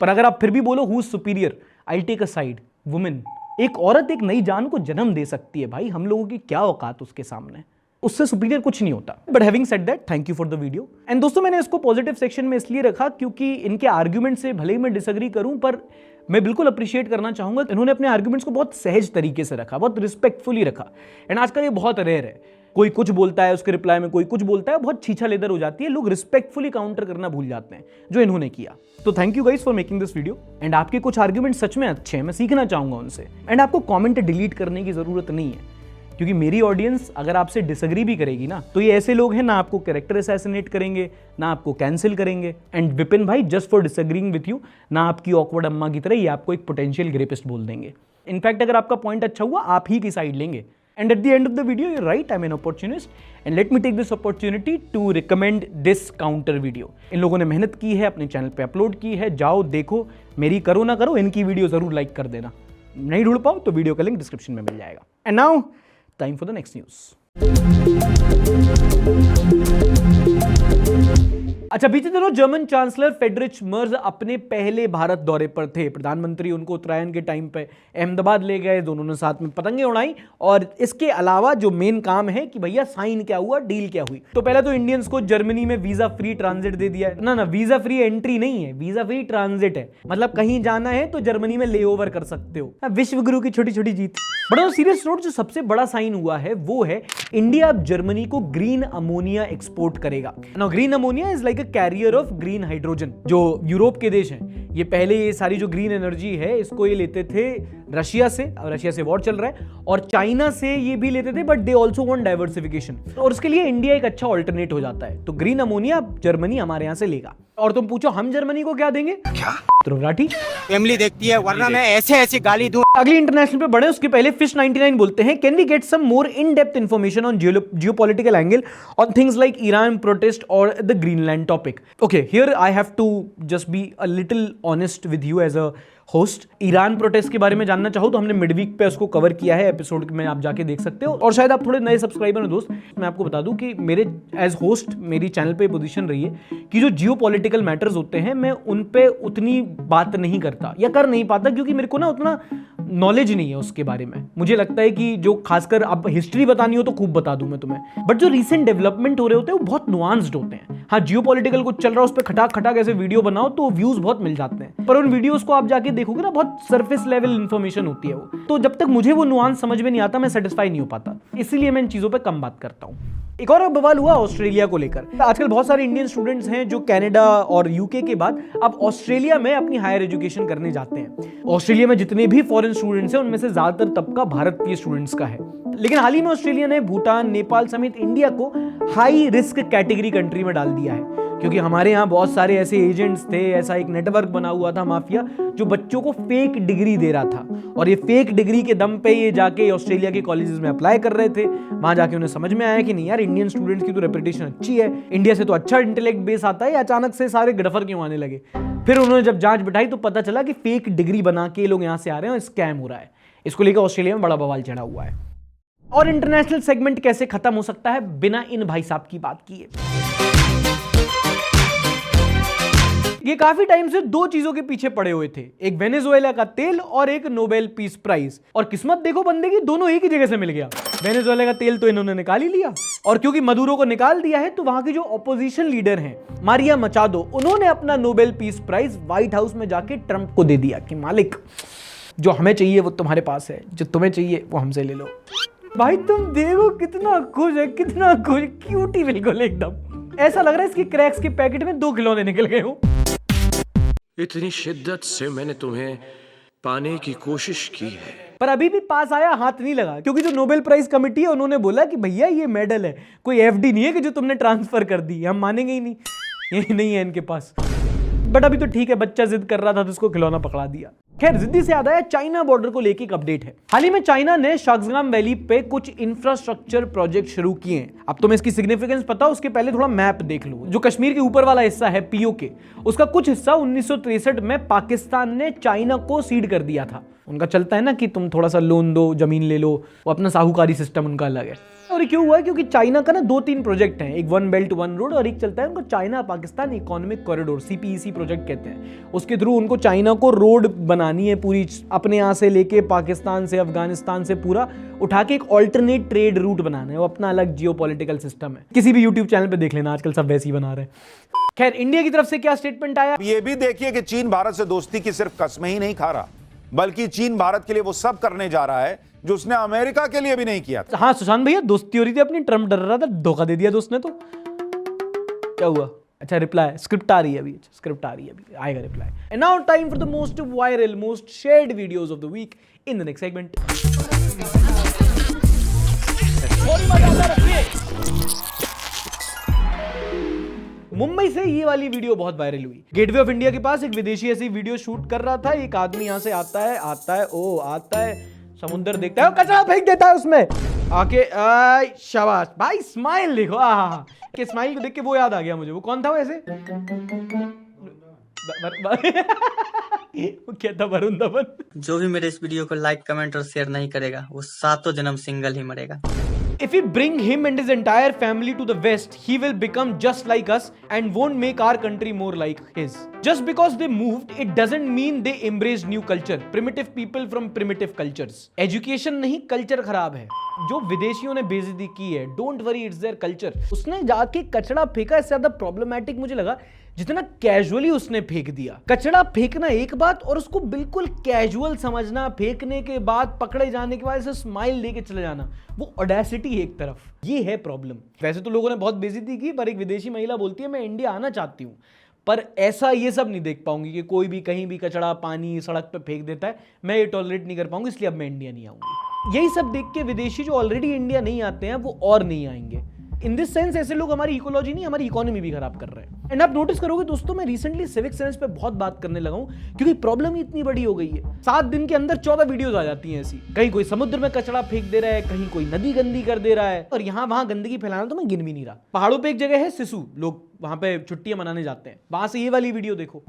पर अगर आप फिर भी बोलो who is superior, I take a side, women. एक औरत एक नई जान को जन्म दे सकती है भाई, हम लोगों की क्या औकात उसके सामने, उससे सुपीरियर कुछ नहीं होता। But having said that, thank you for the video. And दोस्तों मैंने इसको पॉजिटिव सेक्शन में इसलिए रखा क्योंकि इनके आर्ग्यूमेंट से भले ही मैं डिसएग्री करूं, पर मैं बिल्कुल अप्रिशिएट करना चाहूंगा, इन्होंने अपने आर्ग्यूमेंट्स को बहुत सहज तरीके से रखा, बहुत रिस्पेक्टफुली रखा। एंड आजकल ये बहुत रेयर है, कोई कुछ बोलता है उसके रिप्लाई में कोई कुछ बोलता है, बहुत छीछा लेदर हो जाती है, लोग रिस्पेक्टफुली काउंटर करना भूल जाते हैं, जो इन्होंने किया। तो thank you guys for making this video. And आपके कुछ आर्ग्यूमेंट सच में अच्छे हैं, मैं सीखना चाहूंगा उनसे। एंड आपको कॉमेंट डिलीट करने की जरूरत नहीं है, क्योंकि मेरी ऑडियंस अगर आपसे डिसएग्री भी करेगी ना, तो ये ऐसे लोग हैं ना आपको कैरेक्टर असैसिनेट करेंगे, ना आपको कैंसिल करेंगे। एंड विपिन भाई just for disagreeing with you, ना आपकी ऑकवर्ड अम्मा की तरह ये आपको एक पोटेंशियल ग्रेपिस्ट बोल देंगे। इनफैक्ट अगर आपका पॉइंट अच्छा हुआ, आप ही की साइड लेंगे। And at the end of the video you right, I am an opportunist and let me take this opportunity to recommend this counter video. इन लोगों ने मेहनत की है, अपने चैनल पे अपलोड की है, जाओ देखो। मेरी करो ना करो, इनकी वीडियो जरूर लाइक कर देना। नहीं ढूंढ पाओ तो वीडियो का लिंक डिस्क्रिप्शन में मिल जाएगा। And now time for the next news. अच्छा, बीते दिनों जर्मन चांसलर फ्रेडरिच मर्ज अपने पहले भारत दौरे पर थे। प्रधानमंत्री उनको उत्तरायण के टाइम पे अहमदाबाद ले गए, दोनों ने साथ में पतंगे उड़ाई। और इसके अलावा जो मेन काम है कि भैया साइन क्या हुआ, डील क्या हुई। तो पहले तो इंडियंस को जर्मनी में वीजा फ्री ट्रांजिट दे दिया है। ना वीजा फ्री एंट्री नहीं है, वीजा फ्री ट्रांजिट है। मतलब कहीं जाना है तो जर्मनी में ले ओवर कर सकते हो। विश्व गुरु की छोटी छोटी जीत। बट सीरियस नोट, जो सबसे बड़ा साइन हुआ है वो है इंडिया अब जर्मनी को ग्रीन अमोनिया एक्सपोर्ट करेगा। Now green ammonia is like a carrier of green hydrogen. जो यूरोप के देश हैं, ये पहले ये सारी जो ग्रीन एनर्जी है इसको ये लेते थे रशिया से, और रशिया से वॉर चल रहा है, और चाइना से ये भी लेते थे, but they also want diversification. और उसके लिए इंडिया एक अच्छा ऑल्टरनेट हो जाता है। तो ग्रीन अमोनिया जर्मनी हमारे यहाँ से लेगा। और तुम पूछो हम जर्मनी को क्या देंगे? क्या त्रिपुराठी फैमिली देखती है, वरना मैं ऐसे ऐसे गाली दूं। अगली इंटरनेशनल पे बढ़े उसके पहले फिश 99 बोलते हैं, can we get some more in depth information on geopolitical angle on things like Iran protest और the Greenland topic. Okay, here I have to just be a little honest with you as a host. Iran protest के बारे में जानना चाहो तो हमने midweek पे उसको कवर किया है, एपिसोड में आप जाके देख सकते हो। और शायद आप थोड़े नए सब्सक्राइबर हैं दोस्त, मैं आपको बता दूं कि मेरे एज होस्ट मेरी चैनल पे पोजीशन रही है कि जो जियोपॉलिटिकल मैटर्स होते हैं मैं उन पे उतनी बात नहीं करता या कर नहीं पाता, क्योंकि मेरे को ना उतना नॉलेज नहीं है उसके बारे में। मुझे लगता है कि जो खासकर अब हिस्ट्री बतानी हो तो खूब बता दूं मैं तुम्हें, बट जो रीसेंट डेवलपमेंट हो रहे होते हैं वो बहुत नुआंस्ड होते हैं। हाँ, जियोपॉलिटिकल कुछ चल रहा है उस पर खटाक खटाक ऐसे वीडियो बनाओ तो व्यूज बहुत मिल जाते हैं, पर उन वीडियोस को आप जाके देखोगे ना बहुत सरफेस लेवल इंफॉर्मेशन होती है वो। तो जब तक मुझे वो नुआंस समझ में नहीं आता मैं सेटिस्फाई नहीं हो पाता, इसीलिए मैं इन चीजों पे कम बात करता हूँ। एक और बवाल हुआ ऑस्ट्रेलिया को लेकर। आजकल बहुत सारे इंडियन स्टूडेंट्स हैं जो कनाडा और यूके के बाद अब ऑस्ट्रेलिया में अपनी हायर एजुकेशन करने जाते हैं। ऑस्ट्रेलिया में जितने भी फॉरेन स्टूडेंट्स हैं उनमें से ज्यादातर तबका भारतीय स्टूडेंट्स का है। लेकिन हाल ही में ऑस्ट्रेलिया ने भूटान, नेपाल समेत इंडिया को हाई रिस्क कैटेगरी कंट्री में डाल दिया है, क्योंकि हमारे यहाँ बहुत सारे ऐसे एजेंट्स थे, ऐसा एक नेटवर्क बना हुआ था माफिया जो बच्चों को फेक डिग्री दे रहा था। और ये फेक डिग्री के दम पे ये जाके ऑस्ट्रेलिया के कॉलेजेस में अप्लाई कर रहे थे। वहां जाके उन्हें समझ में आया कि नहीं यार, इंडियन स्टूडेंट्स की तो रेपुटेशन अच्छी है, इंडिया से तो अच्छा इंटेलेक्ट बेस आता है, अचानक से सारे गडफर क्यों आने लगे। फिर उन्होंने जब जांच बिठाई तो पता चला कि फेक डिग्री बना के लोग यहाँ से आ रहे हैं और स्कैम हो रहा है। इसको लेकर ऑस्ट्रेलिया में बड़ा बवाल चढ़ा हुआ है। और इंटरनेशनल सेगमेंट कैसे खत्म हो सकता है बिना इन भाई साहब की बात किए। ये काफी टाइम से दो चीजों के पीछे पड़े हुए थे, एक वेनेजुएला का तेल और एक नोबेल पीस प्राइज। और किस्मत देखो बंदे की, दोनों एक ही जगह से मिल गया। वेनेजुएला का तेल तो इन्होंने निकाल ही लिया, और क्योंकि मदुरो को निकाल दिया है तो वहां की जो ऑपोजिशन लीडर हैं मारिया मचाडो, उन्होंने अपना Nobel peace prize White House में जाके ट्रंप को दे दिया कि मालिक जो हमें चाहिए वो तुम्हारे पास है, जो तुम्हें चाहिए वो हमसे ले लो। भाई तुम देखो कितना खुश है, कितना खुश, क्यूटी बिल्कुल एकदम। ऐसा लग रहा है इसके क्रैक्स के पैकेट में 2 खिलौने निकल गए हो। इतनी शिद्दत से मैंने तुम्हें पाने की कोशिश की है, पर अभी भी पास आया हाथ नहीं लगा, क्योंकि जो नोबेल प्राइज कमेटी है उन्होंने बोला कि भैया ये मेडल है, कोई एफडी नहीं है कि जो तुमने ट्रांसफर कर दी, हम मानेंगे ही नहीं, ये नहीं है इनके पास। बट अभी तो ठीक है, बच्चा जिद कर रहा था तो उसको खिलौना पकड़ा दिया। खैर, जिद्दी से याद आया, चाइना बॉर्डर को लेके एक अपडेट है। हाल ही में चाइना ने शाक्सगाम वैली पे कुछ इंफ्रास्ट्रक्चर प्रोजेक्ट शुरू किए हैं। अब तुम्हें इसकी सिग्निफिकेंस पता, उसके पहले थोड़ा मैप देख लो। जो कश्मीर के ऊपर वाला हिस्सा है पीओके, उसका कुछ हिस्सा 1963 में पाकिस्तान ने चाइना को सीड कर दिया था। उनका चलता है ना कि तुम थोड़ा सा लोन दो, जमीन ले लो, वो अपना साहूकारी सिस्टम उनका अलग है। और ये क्यों हुआ है? क्योंकि चाइना का ना 2-3 प्रोजेक्ट हैं, एक वन बेल्ट वन रोड और एक चलता है उनको China Pakistan economic corridor, CPEC project कहते हैं। उसके थ्रू उनको चाइना को रोड बनानी है पूरी, अपने यहाँ से लेके पाकिस्तान से, अफगानिस्तान से पूरा उठा के एक ऑल्टरनेट ट्रेड रूट बनाना है। वो अपना अलग जियोपॉलिटिकल सिस्टम है। किसी भी यूट्यूब चैनल पे देख लेना, आजकल सब वैसे ही बना रहे हैं। खैर, इंडिया की तरफ से क्या स्टेटमेंट आया? ये भी देखिए कि चीन भारत से दोस्ती की सिर्फ कस्में ही नहीं खा रहा, बल्कि चीन भारत के लिए वो सब करने जा रहा है जो उसने अमेरिका के लिए भी नहीं किया। हाँ सुशांत भैया, दोस्ती हो रही थी अपनी, ट्रम्प डर रहा था, धोखा दे दिया दोस्त ने। तो क्या हुआ? अच्छा, रिप्लाई स्क्रिप्ट आ रही है अभी, स्क्रिप्ट आ रही है अभी, आएगा reply. And now time for the most viral, most shared videos of the week in the next segment. Mumbai से ये वाली वीडियो बहुत वायरल हुई। गेटवे ऑफ इंडिया के पास एक विदेशी ऐसी वीडियो शूट कर रहा था। एक आदमी यहां से आता है, समुद्र देखता है, कचरा फेंक देता है उसमें आके। शाबाश भाई, स्माइल देखो, के स्माइल को देख के वो याद आ गया मुझे। वो कौन था वो ऐसे? वो क्या था? वरुण धवन। जो भी मेरे इस वीडियो को लाइक, कमेंट और शेयर नहीं करेगा वो 7 जन्म सिंगल ही मरेगा। If we bring him and his entire family to the West, he will become just like us and won't make our country more like his. Just because they moved, it doesn't mean they embrace new culture. Primitive people from primitive cultures. Education नहीं, culture खराब है। जो विदेशियों ने बेइज्जती की है, don't worry, it's their culture. उसने जाके कचरा फेंका, इससे ज्यादा प्रॉब्लमेटिक मुझे लगा जितना कैजुअली उसने फेंक दिया। कचरा फेंकना एक बात, और उसको बिल्कुल कैजुअल समझना, फेंकने के बाद पकड़े जाने के बाद ऐसे स्माइल लेके चले जाना, वो ऑडेसिटी एक तरफ। ये है प्रॉब्लम। वैसे तो लोगों ने बहुत बेइज्जती की, पर एक विदेशी महिला बोलती है मैं इंडिया आना चाहती हूँ, पर ऐसा ये सब नहीं देख पाऊंगी कि कोई भी कहीं भी कचरा पानी सड़क पे फेंक देता है। मैं ये टॉलरेट नहीं कर पाऊंगी, इसलिए अब मैं इंडिया नहीं आऊंगी। यही सब देख के विदेशी जो ऑलरेडी इंडिया नहीं आते हैं वो और नहीं आएंगे। इन दिस सेंस ऐसे लोग हमारी इकोलॉजी नहीं, हमारी इकोनॉमी भी खराब कर रहे हैं। एंड आप नोटिस करोगे दोस्तों, मैं रिसेंटली सिविक सेंस पे बहुत बात करने लगा हूं, क्योंकि प्रॉब्लम ही इतनी बड़ी हो गई है। 7 दिन के अंदर 14 वीडियोस आ जाती हैं ऐसी। कहीं कोई समुद्र में कचरा फेंक दे रहा है, कहीं कोई नदी गंदी कर दे रहा है, और यहाँ वहां गंदगी फैलाना तो मैं गिन भी नहीं रहा। पहाड़ों पे एक जगह है सिसु, लोग वहां पे छुट्टियां मनाने जाते हैं, वहां से ये वाली वीडियो देखो।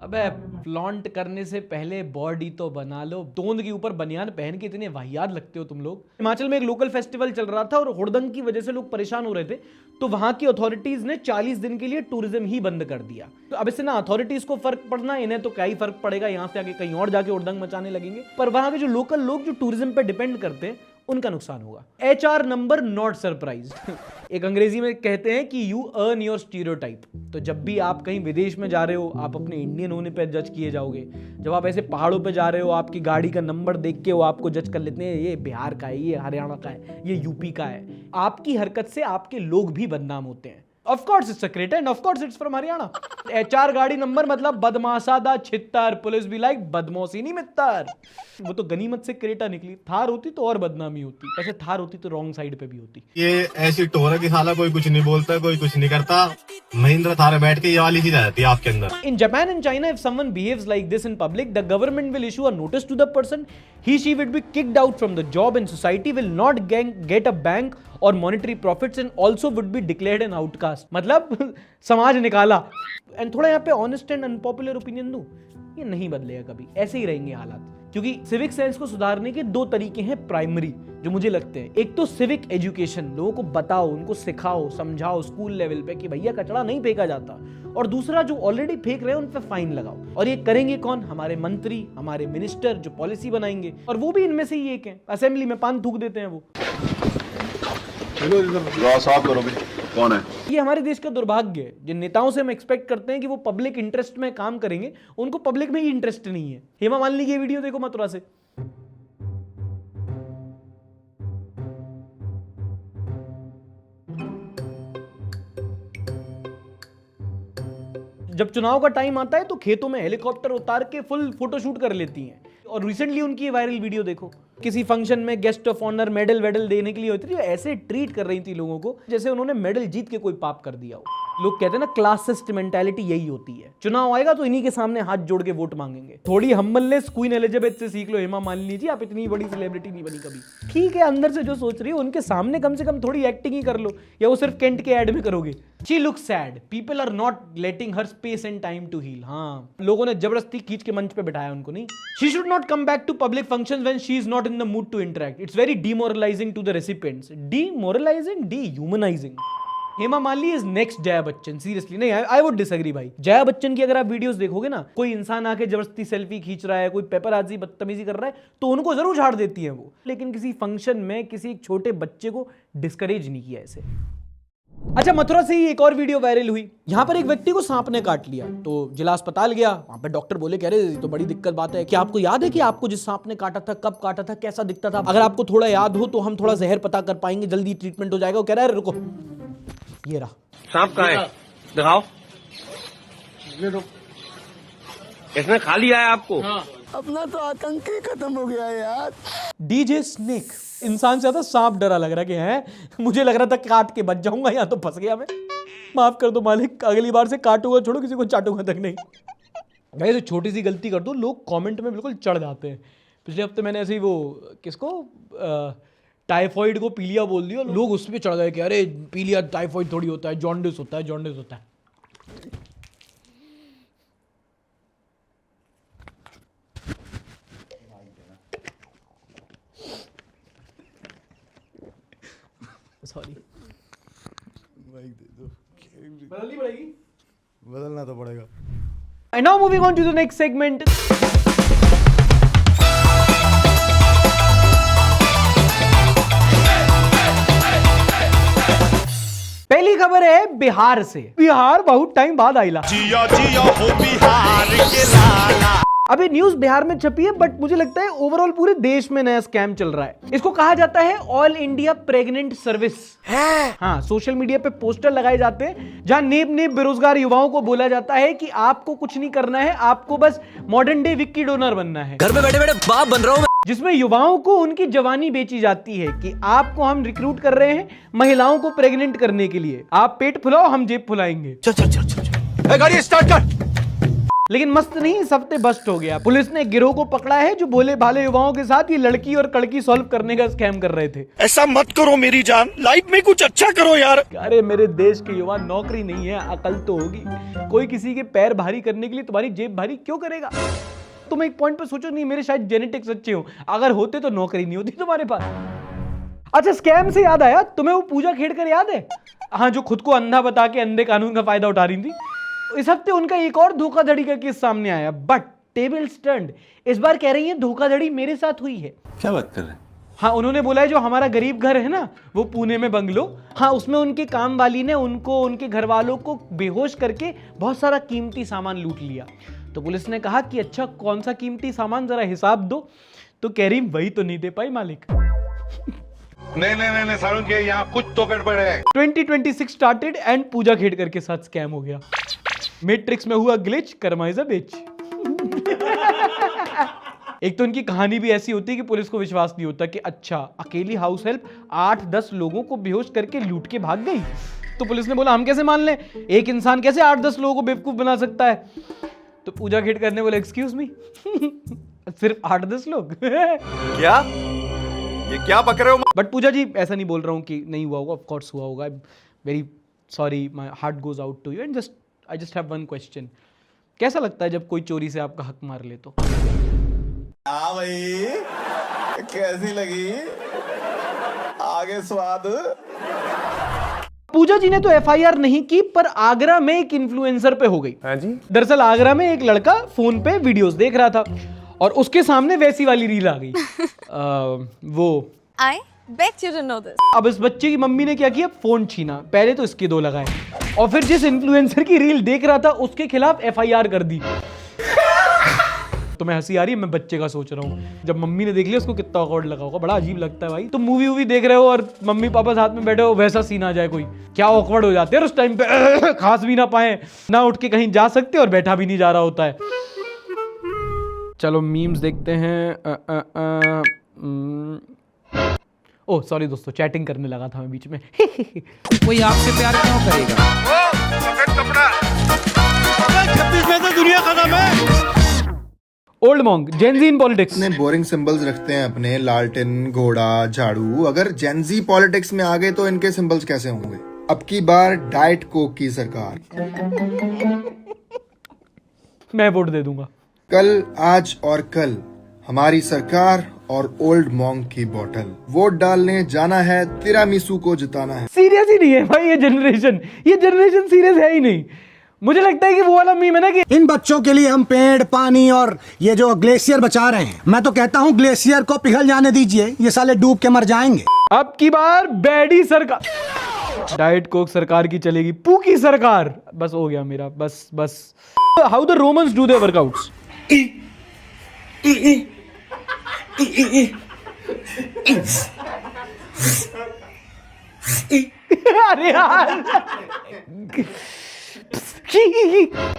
अबे फ्लॉन्ट करने से पहले बॉडी तो बना लो। तोंद के ऊपर बनियान पहन के इतने वाहियात लगते हो तुम लोग। हिमाचल में एक लोकल फेस्टिवल चल रहा था और हुड़दंग की वजह से लोग परेशान हो रहे थे, तो वहां की अथॉरिटीज ने 40 दिन के लिए टूरिज्म ही बंद कर दिया। तो अब इससे ना अथॉरिटीज को फर्क पड़ना, इन्हें तो क्या ही फर्क पड़ेगा, यहाँ से आगे कहीं और जाके हुड़दंग मचाने लगेंगे, पर वहां के जो लोकल लोग जो टूरिज्म पे डिपेंड करते हैं उनका नुकसान होगा। HR number not surprise. एक अंग्रेजी में कहते हैं कि यू अर्न योर स्टीरियोटाइप। तो जब भी आप कहीं विदेश में जा रहे हो, आप अपने इंडियन होने पे जज किए जाओगे। जब आप ऐसे पहाड़ों पे जा रहे हो, आपकी गाड़ी का नंबर देख के वो आपको जज कर लेते हैं, ये बिहार का है, ये हरियाणा का है, ये यूपी का है। आपकी हरकत से आपके लोग भी बदनाम होते हैं। Of course it's a Creta and of course it's from Haryana. HR गाड़ी नंबर मतलब बदमाशादा छित्तर, पुलिस भी लाइक बदमौसी नहीं मित्तर। वो तो गनीमत से क्रेटा निकली, थार होती तो और बदनामी होती। ऐसे थार होती तो रॉन्ग साइड पे भी होती। ये ऐसी टोर है कि साला कोई कुछ नहीं बोलता, कोई कुछ नहीं करता, महिंद्रा थार बैठ के ये वाली चीज आ जाती है आपके अंदर। In Japan and China, if someone behaves like this in public, the government will issue a notice to the person. She will be kicked out from the job and society will not get a bank or monetary profits and also would be declared an outcast. मतलब समाज निकाला। And थोड़ा यहाँ पे honest and unpopular opinion दूं, ये नहीं बदलेगा कभी, ऐसे ही रहेंगे हालात। क्योंकि सिविक सेंस को सुधारने के 2 तरीके हैं प्राइमरी, जो मुझे लगते हैं। एक तो सिविक एजुकेशन, लोगों को बताओ, उनको सिखाओ, समझाओ स्कूल लेवल पे कि भैया कचरा नहीं फेंका जाता। और दूसरा, जो ऑलरेडी फेंक रहे हैं उन पे फाइन लगाओ। और ये करेंगे कौन? हमारे मंत्री, हमारे मिनिस्टर जो पॉलिसी बनाएंगे, और वो भी इनमें से ही एक है। असेंबली में पान थूक देते हैं वो। साफ करो भी, कौन है? ये हमारे देश का दुर्भाग्य है। जिन नेताओं से हम एक्सपेक्ट करते हैं कि वो पब्लिक इंटरेस्ट में काम करेंगे, उनको पब्लिक में ही इंटरेस्ट नहीं है। हेमा मालिनी की वीडियो देखो मथुरा से। जब चुनाव का टाइम आता है तो खेतों में हेलीकॉप्टर उतार के फुल फोटोशूट कर लेती हैं। और रिसेंटली उनकी वायरल वीडियो देखो, किसी फंक्शन में गेस्ट ऑफ ऑनर मेडल वेडल देने के लिए होती थी, ऐसे ट्रीट कर रही थी लोगों को जैसे उन्होंने मेडल जीत के कोई पाप कर दिया हो। लोग कहते हैं ना क्लासिस्ट मेंटालिटी यही होती है, चुनाव आएगा तो इन्हीं के सामने हाथ जोड़ के वोट मांगेंगे। थोड़ी हम्बलनेस क्वीन एलिजाबेथ से सीख लो हेमा मालिनी जी, आप इतनी बड़ी सेलिब्रिटी नहीं बनी कभी। ठीक है, अंदर से जो सोच रही हो उनके सामने कम से कम थोड़ी एक्टिंग ही कर लो, या वो सिर्फ केंट के ऐड में करोगे। She look sad, people are not letting her space and time to heal. हाँ, लोगों ने जबरदस्ती खींच के मंच पे बिठाया उनको नहीं। She should not come back to public functions when she is not in the mood to interact. It's very demoralizing to the recipients. Demoralizing, dehumanizing. Hema Malini is next Jaya Bachchan. Seriously नहीं, आई वुड डिसएग्री भाई। जया बच्चन की अगर आप videos देखोगे ना, कोई इंसान आके जबरदस्ती सेल्फी खींच रहा है, कोई पेपरआजी बदतमीजी कर रहा है तो उनको जरूर झाड़ देती है वो, लेकिन किसी फंक्शन में किसी एक छोटे बच्चे को डिस्करेज नहीं किया ऐसे। अच्छा, मथुरा से ही एक और वीडियो वायरल हुई। यहाँ पर एक व्यक्ति को सांप ने काट लिया तो जिला अस्पताल गया। वहां पर डॉक्टर बोले, कह रहे तो बड़ी दिक्कत बात है, क्या आपको याद है कि आपको जिस सांप ने काटा था कब काटा था, कैसा दिखता था? अगर आपको थोड़ा याद हो तो हम थोड़ा जहर पता कर पाएंगे, जल्दी ट्रीटमेंट हो जाएगा। वो कह रहा है रुको, ये रहा सांप कहाँ है, दिखाओ। इसने खा लिया है आपको? अपना तो आतंक ही खत्म हो गया यार। डीजे स्नेक, इंसान से ज्यादा सांप डरा लग रहा कि है, मुझे लग रहा था काट के बच जाऊंगा, यहाँ तो फंस गया मैं। माफ कर दो मालिक, अगली बार से काटूंगा छोड़ो, किसी को चाटूंगा तक नहीं। भाई तो छोटी सी गलती कर दो, लोग कमेंट में बिल्कुल चढ़ जाते हैं। पिछले हफ्ते मैंने ऐसे ही वो किसको टाइफॉइड को पीलिया बोल दिया, लोग उस पर चढ़ गए कि अरे पीलिया टाइफॉइड थोड़ी होता है, जॉन्डिस होता है, जॉन्डिस होता है। सॉरी, बदलनी पड़ेगी, बदलना तो पड़ेगा। And now moving on to the next segment. पहली खबर है बिहार से। बिहार बहुत टाइम बाद आइला। जिया जिया हो बिहार के लाला। अभी न्यूज बिहार में छपी है, बट मुझे लगता है ओवरऑल पूरे देश में नया स्कैम चल रहा है। इसको कहा जाता है ऑल इंडिया प्रेग्नेंट सर्विस। हाँ, सोशल मीडिया पे पोस्टर लगाए जाते हैं जहां नेब नेब बेरोजगार युवाओं को बोला जाता है कि आपको कुछ नहीं करना है, आपको बस मॉडर्न डे विक्की डोनर बनना है। घर में बैठे बैठे बाप बन रहा हूं। जिसमें युवाओं को उनकी जवानी बेची जाती है कि आपको हम रिक्रूट कर रहे हैं महिलाओं को प्रेग्नेंट करने के लिए, आप पेट फुलाओ हम जेब फुलाएंगे। चल चल चल चल, गाड़ी स्टार्ट कर। लेकिन मस्त नहीं, इस हफ्ते बस्ट हो गया। पुलिस ने गिरोह को पकड़ा है जो भोले भाले युवाओं के साथ ये लड़की और कड़की सॉल्व करने का स्कैम कर रहे थे। ऐसा मत करो मेरी जान, लाइफ में कुछ अच्छा करो यार। अरे मेरे देश के युवा, नौकरी नहीं है, अकल तो होगी। कोई किसी के पैर भारी करने के लिए तुम्हारी जेब भारी क्यों करेगा? तुम एक पॉइंट पे सोचो, नहीं मेरे शायद जेनेटिक्स अच्छे हो, अगर होते तो नौकरी नहीं होती तुम्हारे पास। अच्छा, स्कैम से याद आया, तुम्हें वो पूजा खेड़कर याद है? हाँ, जो खुद को अंधा बता के अंधे कानून का फायदा उठा रही थी। इस हफ्ते उनका एक और धोखाधड़ी का केस सामने आया, बट टेबल्स टर्न्ड। इस बार कह रही है धोखाधड़ी मेरे साथ हुई है। क्या बात कर रहे हैं? हाँ, उन्होंने बोला है जो हमारा गरीब घर है ना, वो पुणे में बंगलो, हाँ उसमें उनके काम वाली ने उनको उनके घर वालों को बेहोश करके बहुत सारा कीमती सामान लूट लिया। तो पुलिस ने कहा कि अच्छा कौन सा कीमती सामान, जरा हिसाब दो। तो कह रही वही तो नहीं दे पाई मालिक। नहीं सारुण के यहाँ कुछ तो गड़बड़ है। 2026 स्टार्टेड एंड पूजा खेड़कर के साथ स्कैम हो गया। मैट्रिक्स में हुआ ग्लिच, कर्मा इज अ बिच। एक तो उनकी कहानी भी ऐसी होती है कि पुलिस को विश्वास नहीं होता कि अच्छा अकेली हाउस हेल्प 8-10 लोगों को बेहोश करके लूट के भाग गई। तो पुलिस ने बोला हम कैसे मान लें, एक इंसान कैसे 8-10 लोगों को बेवकूफ बना सकता है? तो पूजा खेड़कर ने बोला एक्सक्यूज मी, सिर्फ 8-10 लोग? क्या ये क्या बक रहे हो? बट पूजा जी ऐसा नहीं बोल रहा हूँ कि नहीं हुआ होगा, ऑफ कोर्स हुआ होगा। Very sorry, my heart goes out to you and I just have one question. कैसा लगता है जब कोई चोरी से आपका हक मार ले तो? हाँ भाई, कैसी लगी? आगे स्वाद। पूजा जी ने तो एफआईआर नहीं की, पर आगरा में एक इन्फ्लुएंसर पे हो गई। हाँ जी। दरअसल आगरा में एक लड़का फोन पे वीडियोस देख रहा था और उसके सामने वैसी वाली रील आ गई। वो I bet you didn't know this. अब इस बच्चे की मम्मी ने क्या किया, फोन छीना। पहले तो इसके 2 लगाए और फिर जिस इन्फ्लुएंसर की रील देख रहा था उसके खिलाफ एफआईआर कर दी। तो मैं हंसी आ रही है, मैं बच्चे का सोच रहा हूँ। जब मम्मी ने देख लिया उसको कितना ऑकवर्ड लगा होगा। बड़ा अजीब लगता है भाई, तुम मूवी वूवी देख रहे हो और मम्मी पापा साथ में बैठे हो, वैसा सीन आ जाए कोई, क्या ऑकवर्ड हो जाते हैं उस टाइम पे। खास भी ना पाए, ना उठ के कहीं जा सकते और बैठा भी नहीं जा रहा होता है। चलो मीम्स देखते हैं। ओह सॉरी दोस्तों, चैटिंग करने लगा था मैं बीच में। कोई आपसे प्यार क्यों करेगा? कपड़ा 26 में तो दुनिया खत्म है। Old मॉन्ग, Gen Z in politics. इतने बोरिंग सिंबल्स रखते हैं अपने, लालटेन, घोड़ा, झाड़ू। अगर जेनजी पॉलिटिक्स में आ गए तो इनके सिंबल्स कैसे होंगे? अब की बार डाइट कोक की सरकार। मैं वोट दे दूंगा। कल, आज और कल हमारी सरकार और ओल्ड मॉन्ग की बोतल। वोट डालने जाना है, तिरामिसू को जिताना है। सीरियस ही नहीं है भाई ये जनरेशन सीरियस है ही नहीं। मुझे लगता है कि वो वाला मीम है ना कि इन बच्चों के लिए हम पेड़, पानी और ये जो ग्लेशियर बचा रहे हैं। मैं तो कहता हूँ ग्लेशियर को पिघल जाने दीजिए, ये साले डूब के मर जाएंगे। अब की बार बैडी सरकार, डाइट कोक सरकार की चलेगी, पू की सरकार। बस हो गया मेरा, बस। How the Romans do their workouts? अरे यार,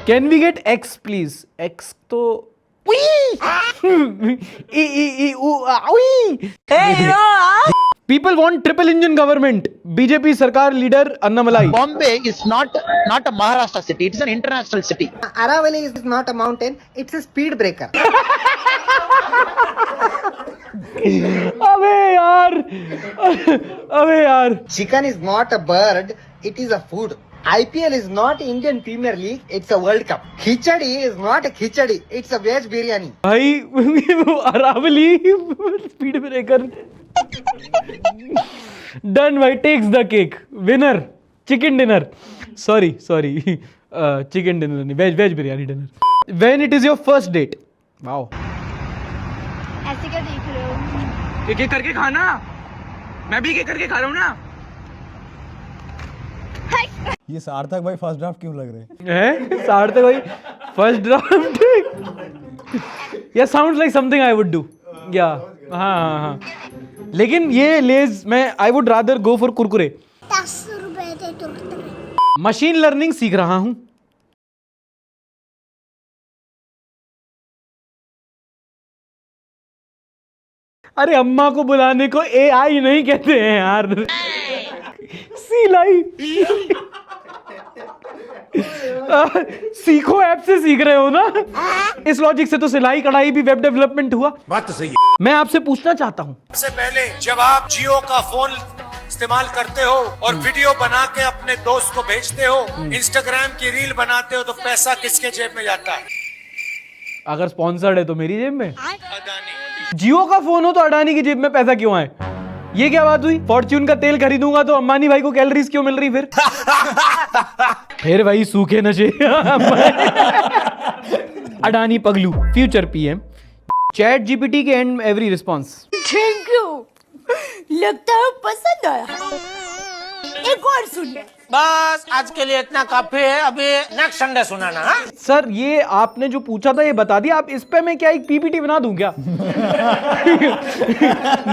can we get X please? X तो people want triple engine government. BJP सरकार leader Annamalai. Bombay is not a Maharashtra city. It is an international city. Aravalli is not a mountain. It's a speed breaker. अबे यार। Chicken is not a bird. It is a food. IPL is not Indian Premier League. It's a World Cup. Khichadi is not a khichadi. It's a veg biryani. भाई वो Aravalli speed breaker. Done भाई, takes the cake. Winner chicken dinner, sorry chicken dinner नहीं, veg biryani dinner. When it is your first date? Wow, ऐसे क्या देख रहे हो? एक एक करके खाना, मैं भी एक एक करके खा रहा हूँ ना। ये सार्थक भाई फर्स्ट ड्राफ्ट क्यों लग रहे हैं? सार्थक भाई फर्स्ट ड्राफ्ट, या sounds like something I would do. या हाँ, लेकिन ये लेज मैं I would rather go for Kurkure. 10 रुपए दे दो। मशीन लर्निंग सीख रहा हूं। अरे अम्मा को बुलाने को AI नहीं कहते हैं यार, सिलाई। सीखो ऐप से सीख रहे हो ना? इस लॉजिक से तो सिलाई कढ़ाई भी वेब डेवलपमेंट हुआ। बात तो सही है। मैं आपसे पूछना चाहता हूं, सबसे पहले जब आप जियो का फोन इस्तेमाल करते हो और वीडियो बना के अपने दोस्त को भेजते हो, इंस्टाग्राम की रील बनाते हो, तो पैसा किसके जेब में जाता है? अगर स्पॉन्सर्ड है तो मेरी जेब में। जियो का फोन हो तो अडानी की जेब में पैसा क्यों आए? ये क्या बात हुई? फॉर्च्यून का तेल खरीदूंगा तो अंबानी भाई को कैलोरीज क्यों मिल रही फिर भाई सूखे नशे। अडानी पगलू, फ्यूचर PM। चैट जीपीटी के and every response. Thank you, लगता है पसंद आया। एक और सुन। बस आज के लिए इतना काफी है, अभी नेक्स्ट संडे सुनाना। सर ये आपने जो पूछा था ये बता दिया। आप इस पे मैं क्या एक PPT बना दूं क्या?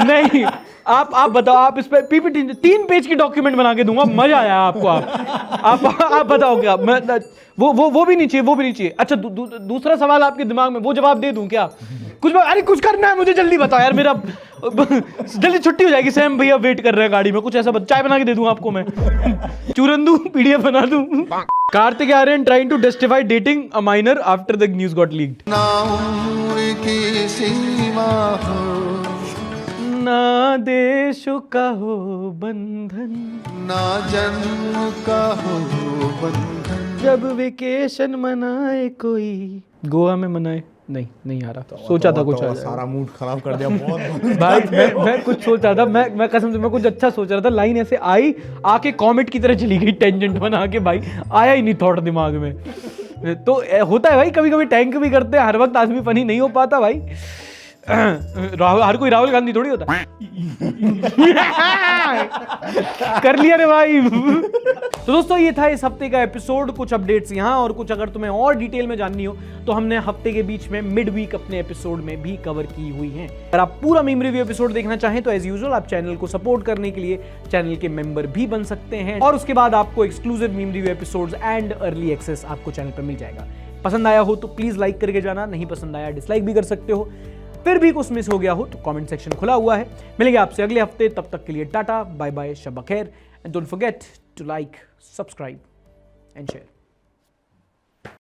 नहीं, आप बताओ। आप इस पे PPT 3 पेज की डॉक्यूमेंट बना के दूंगा, मजा आया आपको। आप बताओ क्या? मैं वो भी नहीं चाहिए। अच्छा दूसरा सवाल आपके दिमाग में, वो जवाब दे दूं क्या? कुछ करना है मुझे, जल्दी बताओ यार, मेरा जल्दी छुट्टी हो जाएगी। सैम भैया वेट कर रहे हैं गाड़ी में, कुछ ऐसा चाय बना के दे दूं आपको मैं, चूरन दूं, PDF बना दूं। Kartik Aaryan trying to justify dating a minor after the news got leaked. ना देश का हो बंधन, ना जन्म का हो बंधन, जब वेकेशन मनाए कोई। गोवा में मनाए? नहीं आ रहा। सोचा था कुछ सारा मूड खराब कर दिया बहुत। भाई मैं कुछ सोच रहा था, मैं कसम से मैं कुछ अच्छा सोच रहा था। लाइन ऐसे आई, आके कॉमेट की तरह चली गई, टेंजेंट बना के। भाई आया ही नहीं थॉट दिमाग में। तो होता है भाई, कभी कभी टैंक भी करते हैं, हर वक्त आदमी फनी नहीं हो पाता भाई। हर कोई राहुल गांधी थोड़ी होता। कर लिया रे भाई। तो दोस्तों ये था इस हफ्ते का एपिसोड। कुछ अपडेट्स यहाँ और कुछ अगर तुम्हें और डिटेल में जाननी हो तो हमने हफ्ते के बीच में मिड वीक अपने एपिसोड में भी कवर की हुई हैं। अगर आप पूरा मीम रिव्यू एपिसोड देखना चाहें तो एज यूजुअल आप चैनल को सपोर्ट करने के लिए चैनल के मेंबर भी बन सकते हैं, और उसके बाद आपको exclusive meme review episodes and early access आपको चैनल पर मिल जाएगा। पसंद आया हो तो प्लीज लाइक करके जाना, नहीं पसंद आया डिसलाइक भी कर सकते हो। फिर भी कुछ मिस हो गया हो तो कमेंट सेक्शन खुला हुआ है। मिलेंगे आपसे अगले हफ्ते, तब तक के लिए टाटा बाय बाय, शब बखैर, and don't forget to like, subscribe and share.